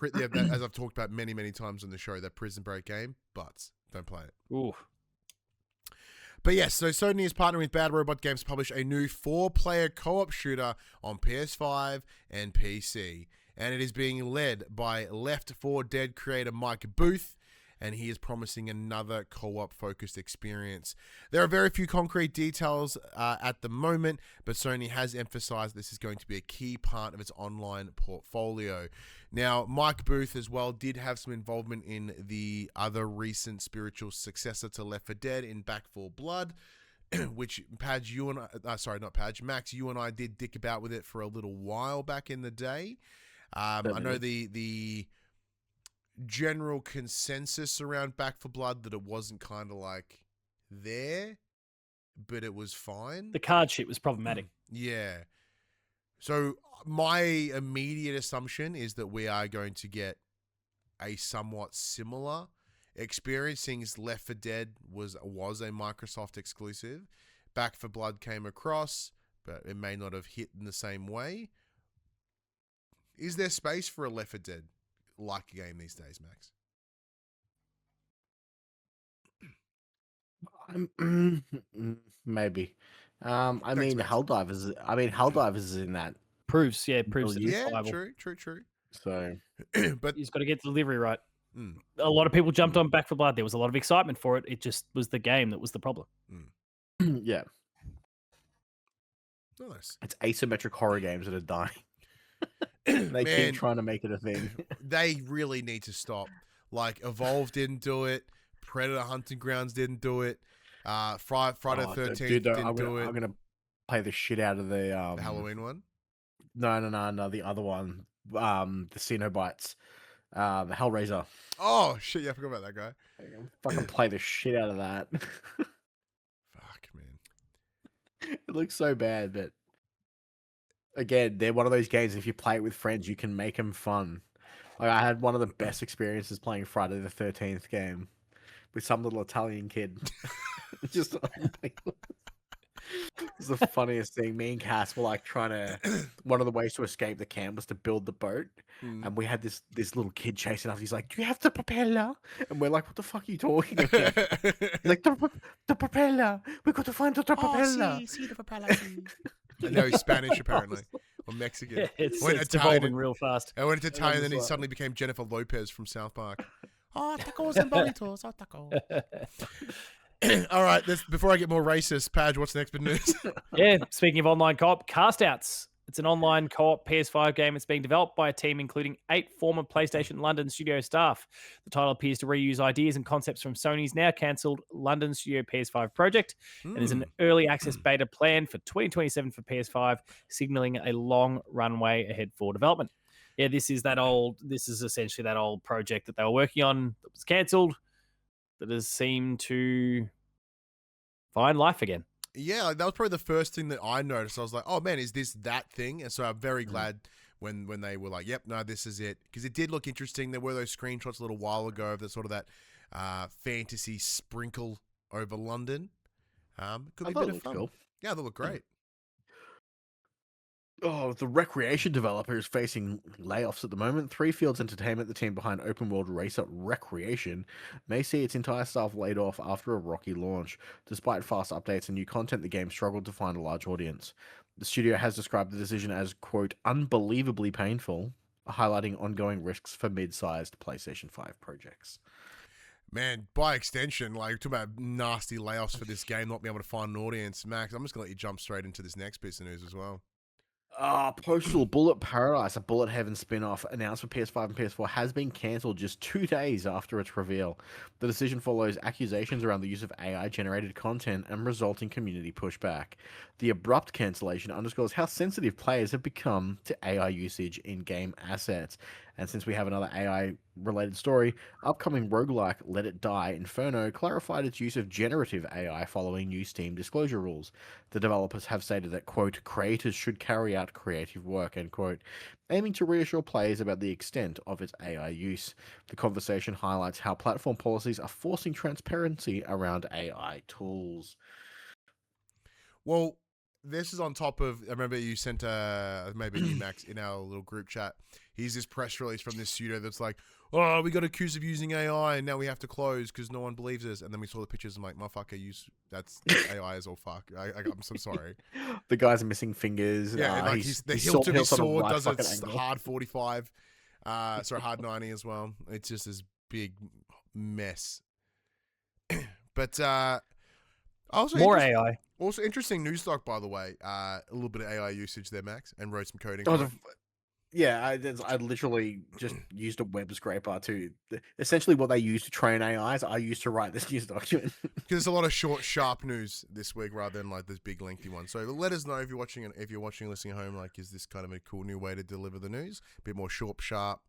As I've talked about many times on the show, that Prison Break game. But don't play it. Ooh. But yes, so Sony is partnering with Bad Robot Games to publish a new 4-player co-op shooter on PS5 and PC. And it is being led by Left 4 Dead creator Mike Booth, and he is promising another co-op focused experience. There are very few concrete details at the moment, but Sony has emphasized this is going to be a key part of its online portfolio. Now, Mike Booth as well did have some involvement in the other recent spiritual successor to Left 4 Dead in Back 4 Blood, which Padge, you and I, sorry, not Padge, Max, you and I did dick about with it for a little while back in the day. I know the general consensus around Back 4 Blood that it wasn't kind of like there, but it was fine. The card shit was problematic. Yeah. So my immediate assumption is that we are going to get a somewhat similar experience, seeing Left 4 Dead was a Microsoft exclusive. Back 4 Blood came across, but it may not have hit in the same way. Is there space for a Left 4 Dead like game these days, Max? Maybe. I mean, Max. Helldivers is in that. Proves Yeah, survival. True. So, But He's got to get delivery right. A lot of people jumped on Back 4 Blood. There was a lot of excitement for it. It just was the game that was the problem. yeah. Nice. It's asymmetric horror games that are dying. They keep trying to make it a thing. They really need to stop. Like, Evolve didn't do it. Predator Hunting Grounds didn't do it. Friday the 13th didn't do it. I'm gonna play the shit out of the Halloween one? No, the other one. The Cenobites. Hellraiser. Oh, shit, yeah, I forgot about that guy. Fucking play the shit out of that. Fuck, man. It looks so bad, but again, they're one of those games, if you play it with friends, you can make them fun. Like, I had one of the best experiences playing Friday the 13th game with some little Italian kid. Just it's the funniest thing. Me and Cass were like trying to. One of the ways to escape the camp was to build the boat, and we had this little kid chasing us. He's like, "Do you have the propeller?" And we're like, "What the fuck are you talking about?" He's like, "The propeller. We got to find the propeller." See the propeller. I know he's Spanish apparently, or Mexican. Yeah, it's Italian devolving real fast. I went to Italian, and then he suddenly became Jennifer Lopez from South Park. Oh, tacos and burritos. Oh, tacos. All right, before I get more racist, Padge, what's the next bit of news? Yeah, speaking of online co-op, Castouts. It's an online co-op PS5 game. It's being developed by a team including 8 former PlayStation London studio staff. The title appears to reuse ideas and concepts from Sony's now cancelled London Studio PS5 project, and there's an early access beta planned for 2027 for PS5, signaling a long runway ahead for development. Yeah, this is essentially that old project that they were working on that was cancelled, that has seemed to find life again. Yeah, like that was probably the first thing that I noticed. I was like, oh man, is this that thing? And so I'm very glad when they were like, yep, no, this is it. Because it did look interesting. There were those screenshots a little while ago of that fantasy sprinkle over London. Could be a bit of fun. Cool. Yeah, they look great. Oh, the Wreckreation developer is facing layoffs at the moment. Three Fields Entertainment, the team behind open world racer Wreckreation, may see its entire staff laid off after a rocky launch. Despite fast updates and new content, the game struggled to find a large audience. The studio has described the decision as, quote, unbelievably painful, highlighting ongoing risks for mid-sized PlayStation 5 projects. Man, by extension, like, talk about nasty layoffs for this game, not being able to find an audience. Max, I'm just going to let you jump straight into this next piece of news as well. Postal Bullet Paradise, a Bullet Heaven spin-off announced for PS5 and PS4, has been cancelled just 2 days after its reveal. The decision follows accusations around the use of AI-generated content and resulting community pushback. The abrupt cancellation underscores how sensitive players have become to AI usage in game assets. And since we have another AI-related story, upcoming roguelike Let It Die Inferno clarified its use of generative AI following new Steam disclosure rules. The developers have stated that, quote, creators should carry out creative work, end quote, aiming to reassure players about the extent of its AI use. The conversation highlights how platform policies are forcing transparency around AI tools. Well, this is on top of, I remember you sent maybe you, Max, in our little group chat. Here's this press release from this studio that's like, oh, we got accused of using AI and now we have to close because no one believes us. And then we saw the pictures and I'm like, motherfucker, that's AI is all fuck. I'm so sorry. The guy's missing fingers. Yeah, like the hilt of his sword does a hard 45. Hard 90 as well. It's just this big mess. But also more AI. Also, interesting news stock, by the way. A little bit of AI usage there, Max, and wrote some coding. I literally just used a web scraper to essentially what they use to train AIs. I used to write this news document. Because there's a lot of short, sharp news this week rather than like this big, lengthy one. So let us know if you're watching and listening at home. Like, is this kind of a cool new way to deliver the news? A bit more short, sharp.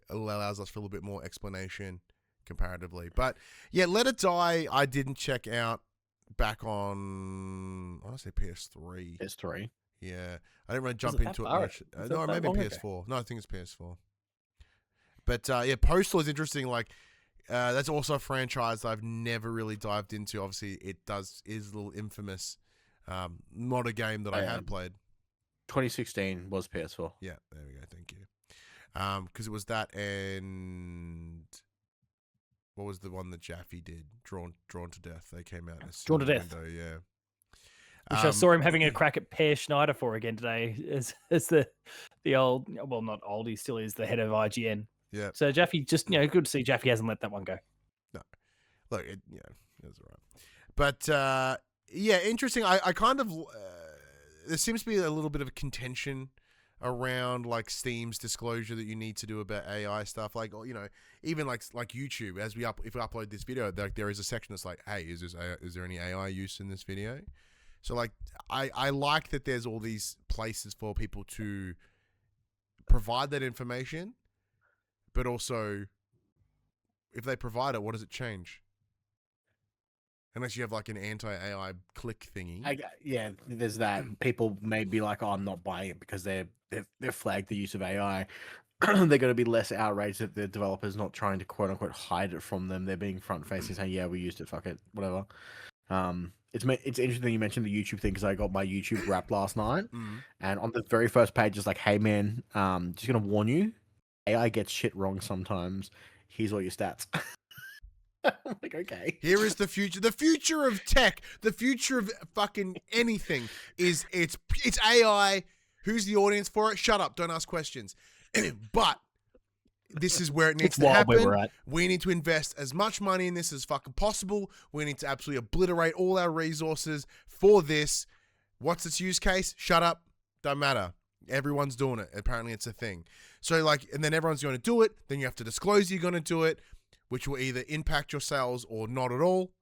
It allows us for a little bit more explanation comparatively. But yeah, Let It Die. I didn't check out back on. I want to say PS3. PS3. Yeah, I didn't really jump it that into it far? much. Was No, that maybe long ago? PS4. No, I think it's PS4. But yeah, Postal is interesting. Like, that's also a franchise I've never really dived into. Obviously, it is a little infamous. Not a game that I have played. 2016 was PS4. Yeah, there we go. Thank you. Because it was that and what was the one that Jaffe did? Drawn to Death. They came out. Drawn to Death. Window, yeah. Which I saw him having a crack at Per Schneider for again today, as the old, well, not old, he still is the head of IGN. Yeah. So Jaffe, just good to see Jaffe hasn't let that one go. No, look, it was all right. But yeah, interesting. I kind of there seems to be a little bit of a contention around like Steam's disclosure that you need to do about AI stuff. Like, even like YouTube, if we upload this video, like there is a section that's like, hey, is there any AI use in this video? So like, I like that there's all these places for people to provide that information, but also if they provide it, what does it change? Unless you have like an anti-AI click thingy. Yeah, there's that. People may be like, "Oh, I'm not buying it because they've flagged the use of AI." They're going to be less outraged that the developer's not trying to quote unquote hide it from them. They're being front facing, saying, "Yeah, we used it. Fuck it, whatever." It's interesting you mentioned the YouTube thing because I got my YouTube Wrap last night, and on the very first page, it's like, "Hey man, just gonna warn you, AI gets shit wrong sometimes. Here's all your stats." I'm like, okay. Here is the future. The future of tech. The future of fucking anything is it's AI. Who's the audience for it? Shut up. Don't ask questions. But this is where it needs to happen. We need to invest as much money in this as fucking possible. We need to absolutely obliterate all our resources for this. What's its use case? Shut up. Don't matter. Everyone's doing it. Apparently it's a thing. So like, and then everyone's going to do it. Then you have to disclose you're going to do it, which will either impact your sales or not at all.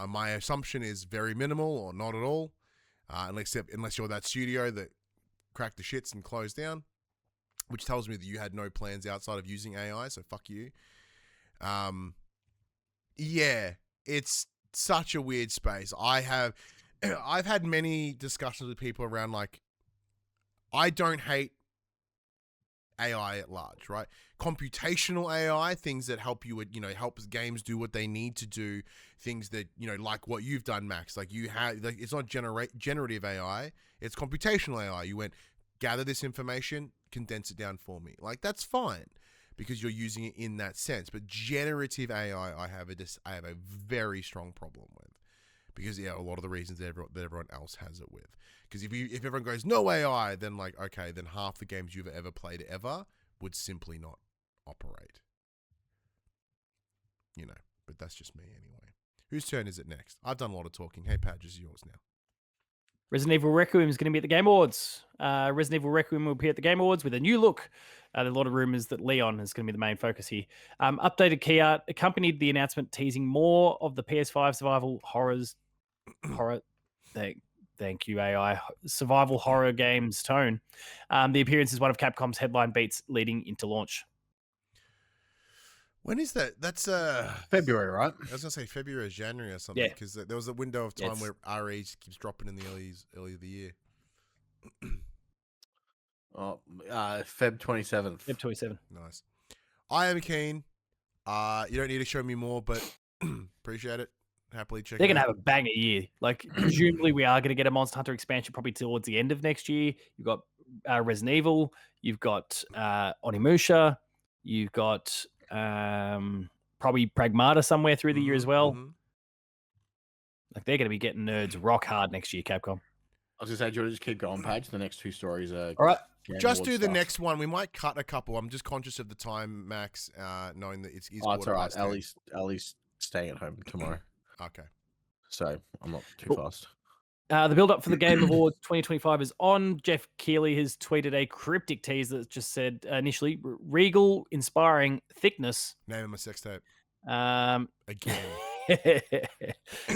My assumption is very minimal or not at all, unless you're that studio that cracked the shits and closed down, which tells me that you had no plans outside of using AI, so fuck you. Yeah, it's such a weird space. I've had many discussions with people around like, I don't hate AI at large, right? Computational AI, things that help you, helps games do what they need to do, things that, like what you've done, Max. Like you have, like it's not generative AI, it's computational AI. You went, gather this information, condense it down for me. Like that's fine because you're using it in that sense. But generative AI, I have a very strong problem with. Because a lot of the reasons that everyone else has it with. Because if everyone goes no AI, then like okay, then half the games you've ever played ever would simply not operate. But that's just me anyway. Whose turn is it next? I've done a lot of talking. Hey, Padge, it's yours now. Resident Evil Requiem is going to be at the Game Awards. Resident Evil Requiem will appear at the Game Awards with a new look. There are a lot of rumors that Leon is going to be the main focus here. Updated key art accompanied the announcement, teasing more of the PS5 survival horror. Thank you, AI. Survival horror games tone. The appearance is one of Capcom's headline beats leading into launch. When is that? That's February, right? I was gonna say February or January or something. Because there was a window of time where RE keeps dropping in the early of the year. Feb 27th. Feb 27th. Nice. I am keen. You don't need to show me more, but appreciate it. Happily check. They're going to have a banger year. Like, presumably we are going to get a Monster Hunter expansion probably towards the end of next year. You've got Resident Evil. You've got Onimusha. You've got probably Pragmata somewhere through the year as well. Like, they're going to be getting nerds rock hard next year, Capcom. I was going to say, do you want to just keep going, Paige? The next two stories are... All right. Just do the next one. We might cut a couple. I'm just conscious of the time, Max, knowing that it's all right. Ellie's staying at home tomorrow. Okay. So I'm not too fast. The build-up for the Game Awards 2025 is on. Jeff Keighley has tweeted a cryptic tease that just said initially, regal, inspiring, thickness. Name of my sex tape. Again. Again.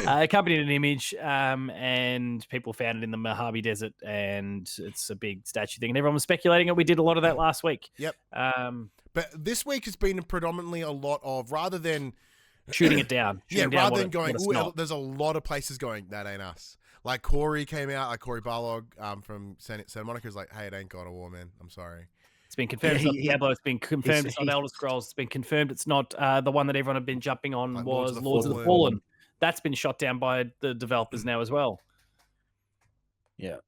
Accompanied an image, and people found it in the Mojave Desert, and it's a big statue thing. And everyone was speculating it. We did a lot of that last week. Yep. But this week has been predominantly a lot of, rather than shooting it down. Rather than going, there's a lot of places going, that ain't us. Like Corey came out, like Corey Barlog from Santa Monica was like, hey, it ain't God of War, man. I'm sorry. It's been confirmed it's not Diablo. It's been confirmed it's not Elder Scrolls. It's been confirmed it's not the one that everyone had been jumping on like was Lords of the Fallen. That's been shot down by the developers now as well. Yeah.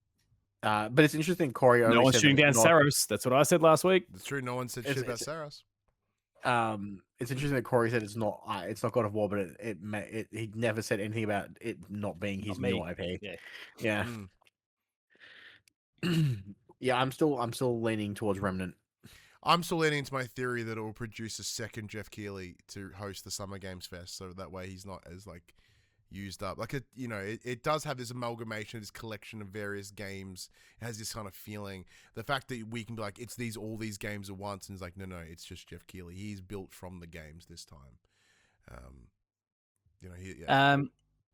But it's interesting, Corey. No one's shooting down Saros. That's what I said last week. It's true. No one said shit about Saros. It's interesting that Corey said it's not God of War, but he never said anything about it not being his new IP. Yeah. Yeah, I'm still leaning towards Remnant. I'm still leaning into my theory that it will produce a second Jeff Keighley to host the Summer Games Fest, so that way he's not as like used up. Like it does have this amalgamation, this collection of various games. It has this kind of feeling. The fact that we can be like, it's all these games at once, and it's like, no, it's just Jeff Keighley. He's built from the games this time.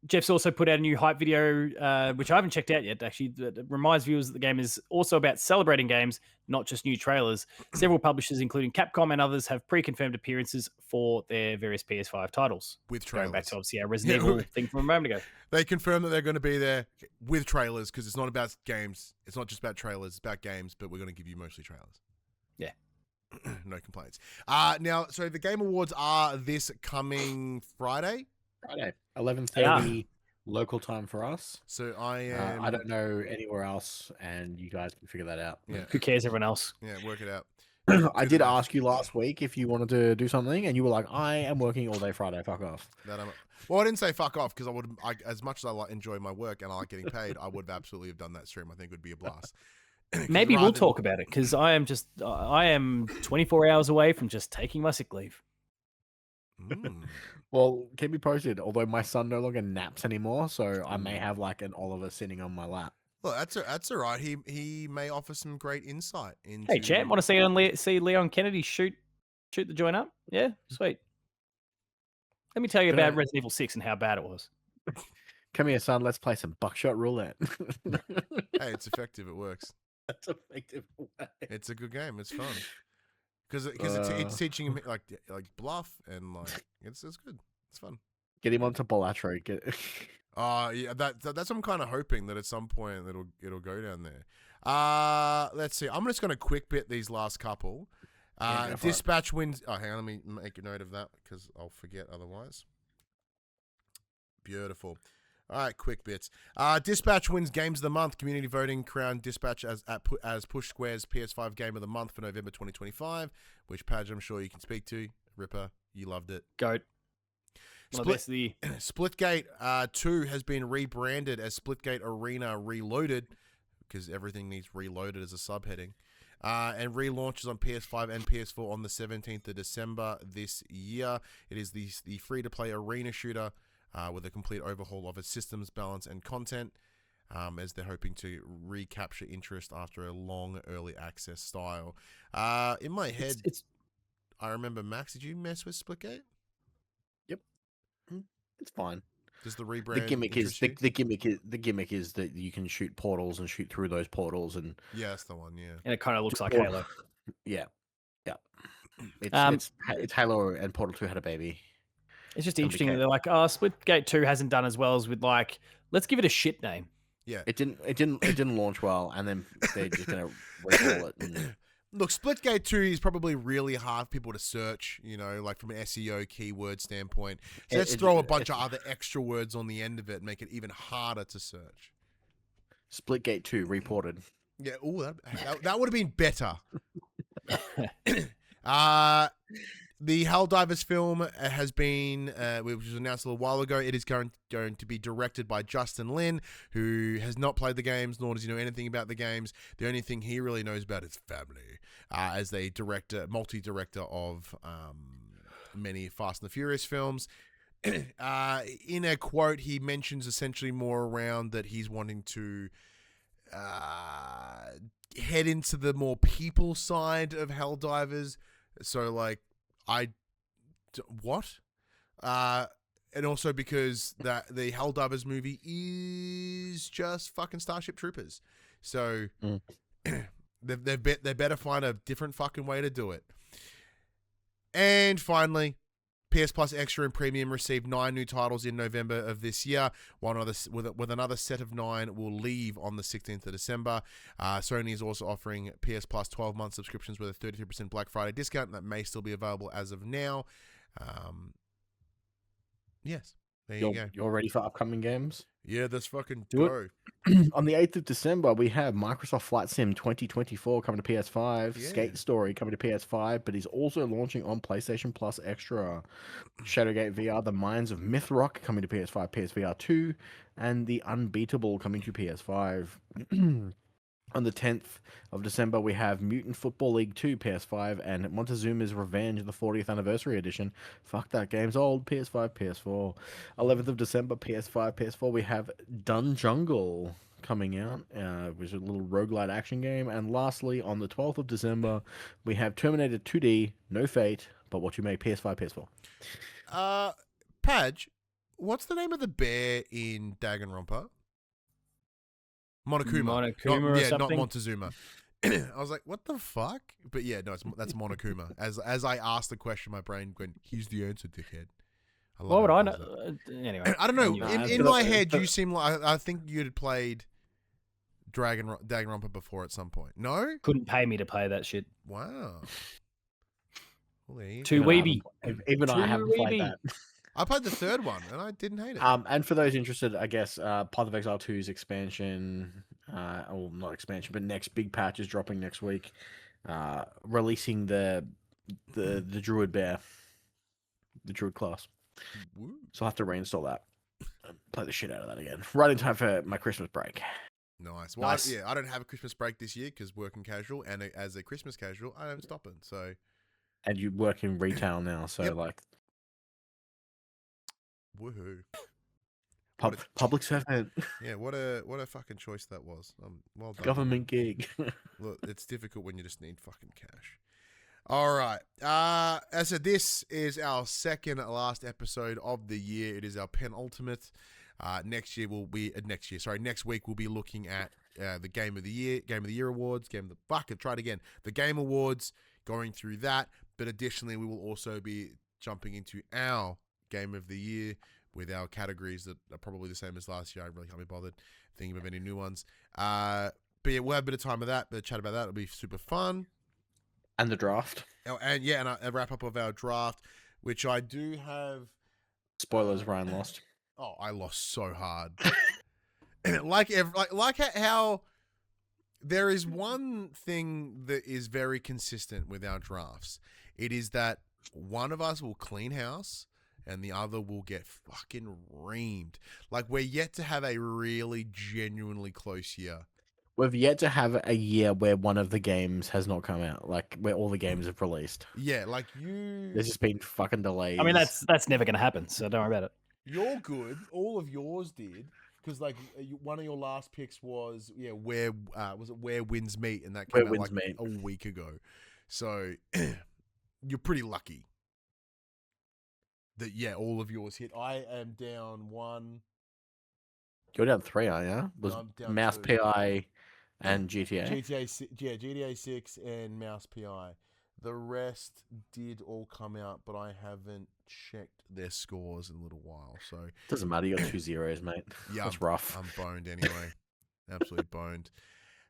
Jeff's also put out a new hype video, which I haven't checked out yet, actually, that reminds viewers that the game is also about celebrating games, not just new trailers. Several publishers, including Capcom and others, have pre-confirmed appearances for their various PS5 titles. With trailers. Going back to, obviously, our Resident Evil thing from a moment ago. They confirmed that they're going to be there with trailers, because it's not about games. It's not just about trailers. It's about games, but we're going to give you mostly trailers. Yeah. No complaints. Now, so the Game Awards are this coming Friday. 11:30 local time for us. So I don't know anywhere else, and you guys can figure that out. Yeah. Who cares? Everyone else. Yeah, work it out. I did ask you last week if you wanted to do something, and you were like, "I am working all day Friday. Fuck off." Well, I didn't say fuck off, because as much as I enjoy my work and I like getting paid, I would have absolutely have done that stream. I think it would be a blast. Maybe we'll talk about it, because I am 24 hours away from just taking my sick leave. Well, keep me posted. Although my son no longer naps anymore, so I may have like an Oliver sitting on my lap. Well, that's all right. He may offer some great insight into. Hey, champ, want to see Leon Kennedy shoot the joint up? Yeah, sweet. Let me tell you about Resident Evil 6 and how bad it was. Come here, son. Let's play some Buckshot Roulette. Hey, it's effective. It works. That's effective. It's a good game. It's fun. Because it's teaching him like bluff, and like it's good. It's fun. Get him onto Balatro. Yeah, that's what I'm kind of hoping that at some point it'll go down there. Let's see. I'm just going to quick bit these last couple. Dispatch wins. Oh, hang on. Let me make a note of that, because I'll forget otherwise. Beautiful. All right, quick bits. Dispatch wins Games of the Month. Community voting crowned Dispatch as Push Square's PS5 Game of the Month for November 2025, which, Padge, I'm sure you can speak to. Ripper, you loved it. Goat. Splitgate 2 has been rebranded as Splitgate Arena Reloaded, because everything needs reloaded as a subheading, and relaunches on PS5 and PS4 on the 17th of December this year. It is the free-to-play arena shooter with a complete overhaul of its systems, balance, and content, as they're hoping to recapture interest after a long early access style. In my head, I remember, Max, did you mess with Splitgate? Yep. It's fine. Does the rebrand? The gimmick is that you can shoot portals and shoot through those portals, and that's the one. Yeah, and it kind of looks like Halo. Yeah. It's Halo, and Portal 2 had a baby. It's just interesting that they're like, Splitgate 2 hasn't done as well as with, like, let's give it a shit name. Yeah, it didn't launch well, and then they're just gonna recall it. Look, Splitgate 2 is probably really hard for people to search, like from an SEO keyword standpoint. So let's throw a bunch of other extra words on the end of it and make it even harder to search. Splitgate 2 reported. Yeah, that would have been better. The Helldivers film has been, which was announced a little while ago. It is going to be directed by Justin Lin, who has not played the games, nor does he know anything about the games. The only thing he really knows about is family, as the multi-director of many Fast and the Furious films. in a quote, he mentions essentially more around that he's wanting to head into the more people side of Helldivers. So, like, what? And also because that the Helldivers movie is just fucking Starship Troopers. So they better find a different fucking way to do it. And finally, PS Plus Extra and Premium received 9 new titles in November of this year. With another set of 9 will leave on the 16th of December. Sony is also offering PS Plus 12-month subscriptions with a 33% Black Friday discount that may still be available as of now. Yes, there you go. You're ready for upcoming games? Yeah, let's fucking Do go. On the 8th of December, we have Microsoft Flight Sim 2024 coming to PS5, Yeah. Skate Story coming to PS5, but he's also launching on PlayStation Plus Extra. Shadowgate VR, The Mines of Mythrock coming to PS5, PSVR 2, and The Unbeatable coming to PS5. On the 10th of December, we have Mutant Football League 2 PS5 and Montezuma's Revenge, the 40th Anniversary Edition. Fuck, that game's old. PS5, PS4. 11th of December, PS5, PS4, we have Dun Jungle coming out, which is a little roguelite action game. And lastly, on the 12th of December, we have Terminator 2D, No Fate, but what you make, PS5, PS4. Padge, what's the name of the bear in Danganronpa? Monokuma. Or not something? Montezuma. I was like, what the fuck? But yeah, no, that's Monokuma. As I asked the question, my brain went, here's the answer, dickhead. What would I know? know? Anyway. I don't know. Nah, In my head, you seem like... I think you'd played Danganronpa before at some point. No? Couldn't pay me to play that shit. Wow. Well, there you Too go. weeby. Even I Too haven't played weeby. that. I played the third one, and I didn't hate it. And for those interested, I guess Path of Exile 2's expansion, well, not expansion, but next big patch is dropping next week, releasing the Druid Bear, the Druid class. Woo. So I'll have to reinstall that. And play the shit out of that again. Right in time for my Christmas break. Nice. Well, Nice. I don't have a Christmas break this year because working casual, and as a Christmas casual, I don't stop it. So, And you work in retail now, so Yep. like woohoo! public servant, Yeah, what a fucking choice that was. Well done. government gig. Look, it's difficult when you just need fucking cash. All right. As I said, this is our second last episode of the year. It is our penultimate. Next week we'll be looking at the Game of the Year awards, the Game Awards, going through that. But additionally, we will also be jumping into our Game of the Year with our categories that are probably the same as last year. I really can't be bothered thinking of any new ones. But yeah, we'll have a bit of time with that, chat about that. It'll be super fun. And the draft. And a wrap up of our draft, which I do have. Spoilers, Ryan lost. Oh, I lost so hard. like how there is one thing that is very consistent with our drafts. It is that one of us will clean house and the other will get fucking reamed. Like, we're yet to have a really genuinely close year. We've yet to have a year where one of the games has not come out, like where all the games have released. Yeah, like you. There's just been fucking delays. I mean, that's never going to happen, so don't worry about it. You're good. All of yours did. Because, like, one of your last picks was, Where Winds Meet? And that came out like a week ago. So, you're pretty lucky that, all of yours hit. I am down 1. You're down 3, aren't you? Was I'm down Mouse 2. PI and GTA? GTA 6 and Mouse PI. The rest did all come out, but I haven't checked their scores in a little while. So Doesn't matter. You got 2 zeros, mate. yeah, That's rough. I'm boned anyway. Absolutely boned.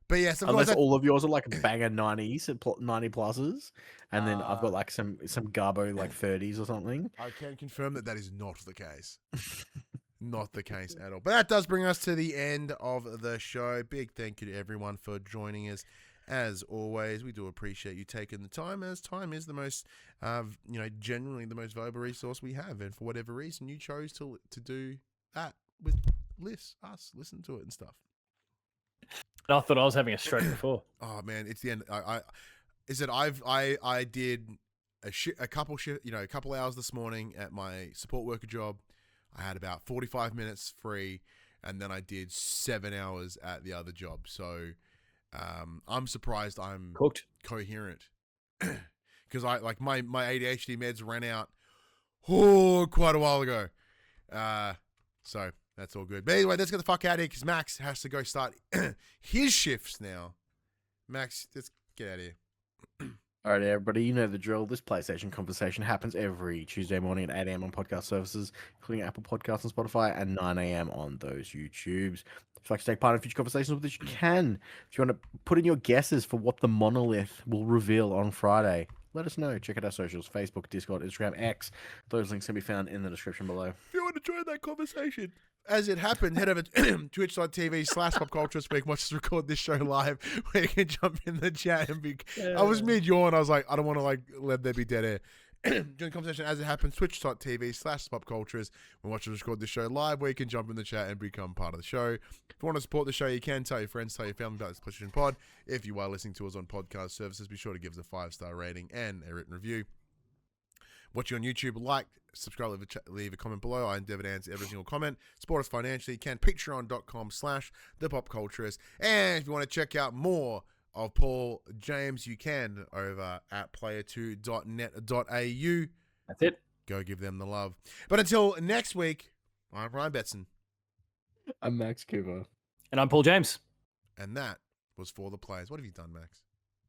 But yes, Unless all of yours are like a banger 90s, 90 pluses, and then I've got like some garbo like 30s or something. I can confirm that is not the case. Not the case at all. But that does bring us to the end of the show. Big thank you to everyone for joining us. As always, we do appreciate you taking the time, as time is the most, generally the most valuable resource we have. And for whatever reason, you chose to do that with us, listen to it and stuff. I thought I was having a stroke before. Oh man, it's the end. I did a couple hours this morning at my support worker job. I had about 45 minutes free, and then I did 7 hours at the other job. So I'm surprised I'm Cooked. coherent, because my ADHD meds ran out quite a while ago. So that's all good. But anyway, let's get the fuck out of here because Max has to go start his shifts now. Max, let's get out of here. All right, everybody, you know the drill. This PlayStation conversation happens every Tuesday morning at 8 a.m. on podcast services, including Apple Podcasts and Spotify, and 9 a.m. on those YouTubes. If you'd like to take part in future conversations with us, you can. If you want to put in your guesses for what the monolith will reveal on Friday, let us know. Check out our socials, Facebook, Discord, Instagram, X. Those links can be found in the description below. If you want to join that conversation, as it happened, head over to twitch.tv/popculture watch us record this show live, where you can jump in the chat and be... I was mid-yawn. I was like, I don't want to let there be dead air. Join the conversation as it happens, twitch.tv/popcultures. We'll watch us record this show live, where you can jump in the chat and become part of the show. If you want to support the show, you can tell your friends, tell your family about this PlayStation Pod. If you are listening to us on podcast services, be sure to give us a 5-star rating and a written review. Watching on YouTube, like, subscribe, leave a comment below. I endeavor to answer every single comment. Support us financially. You can patreon.com/thepopculturist. And if you want to check out more of Paul James, you can over at player2.net.au. That's it. Go give them the love. But until next week, I'm Ryan Betson. I'm Max Cooper. And I'm Paul James. And that was For the Players. What have you done, Max?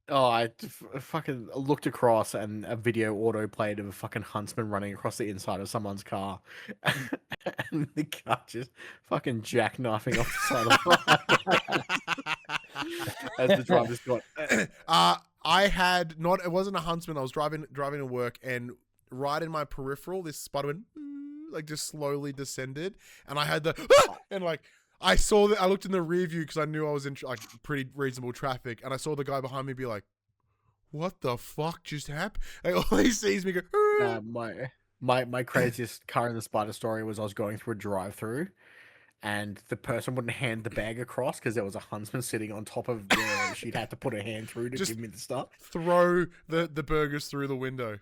Oh, I fucking looked across and a video auto played of a fucking huntsman running across the inside of someone's car. And the car just fucking jackknifing off the side of the road. As the driver's got. I had not, it wasn't a huntsman. I was driving to work, and right in my peripheral, this spider went, just slowly descended. And I had the, and I saw that. I looked in the rear view because I knew I was in pretty reasonable traffic, and I saw the guy behind me be like, "What the fuck just happened?" All he sees me go. My craziest car in the spider story was I was going through a drive-through, and the person wouldn't hand the bag across because there was a huntsman sitting on top of where she'd had to put her hand through to Just give me the stuff. Throw the burgers through the window.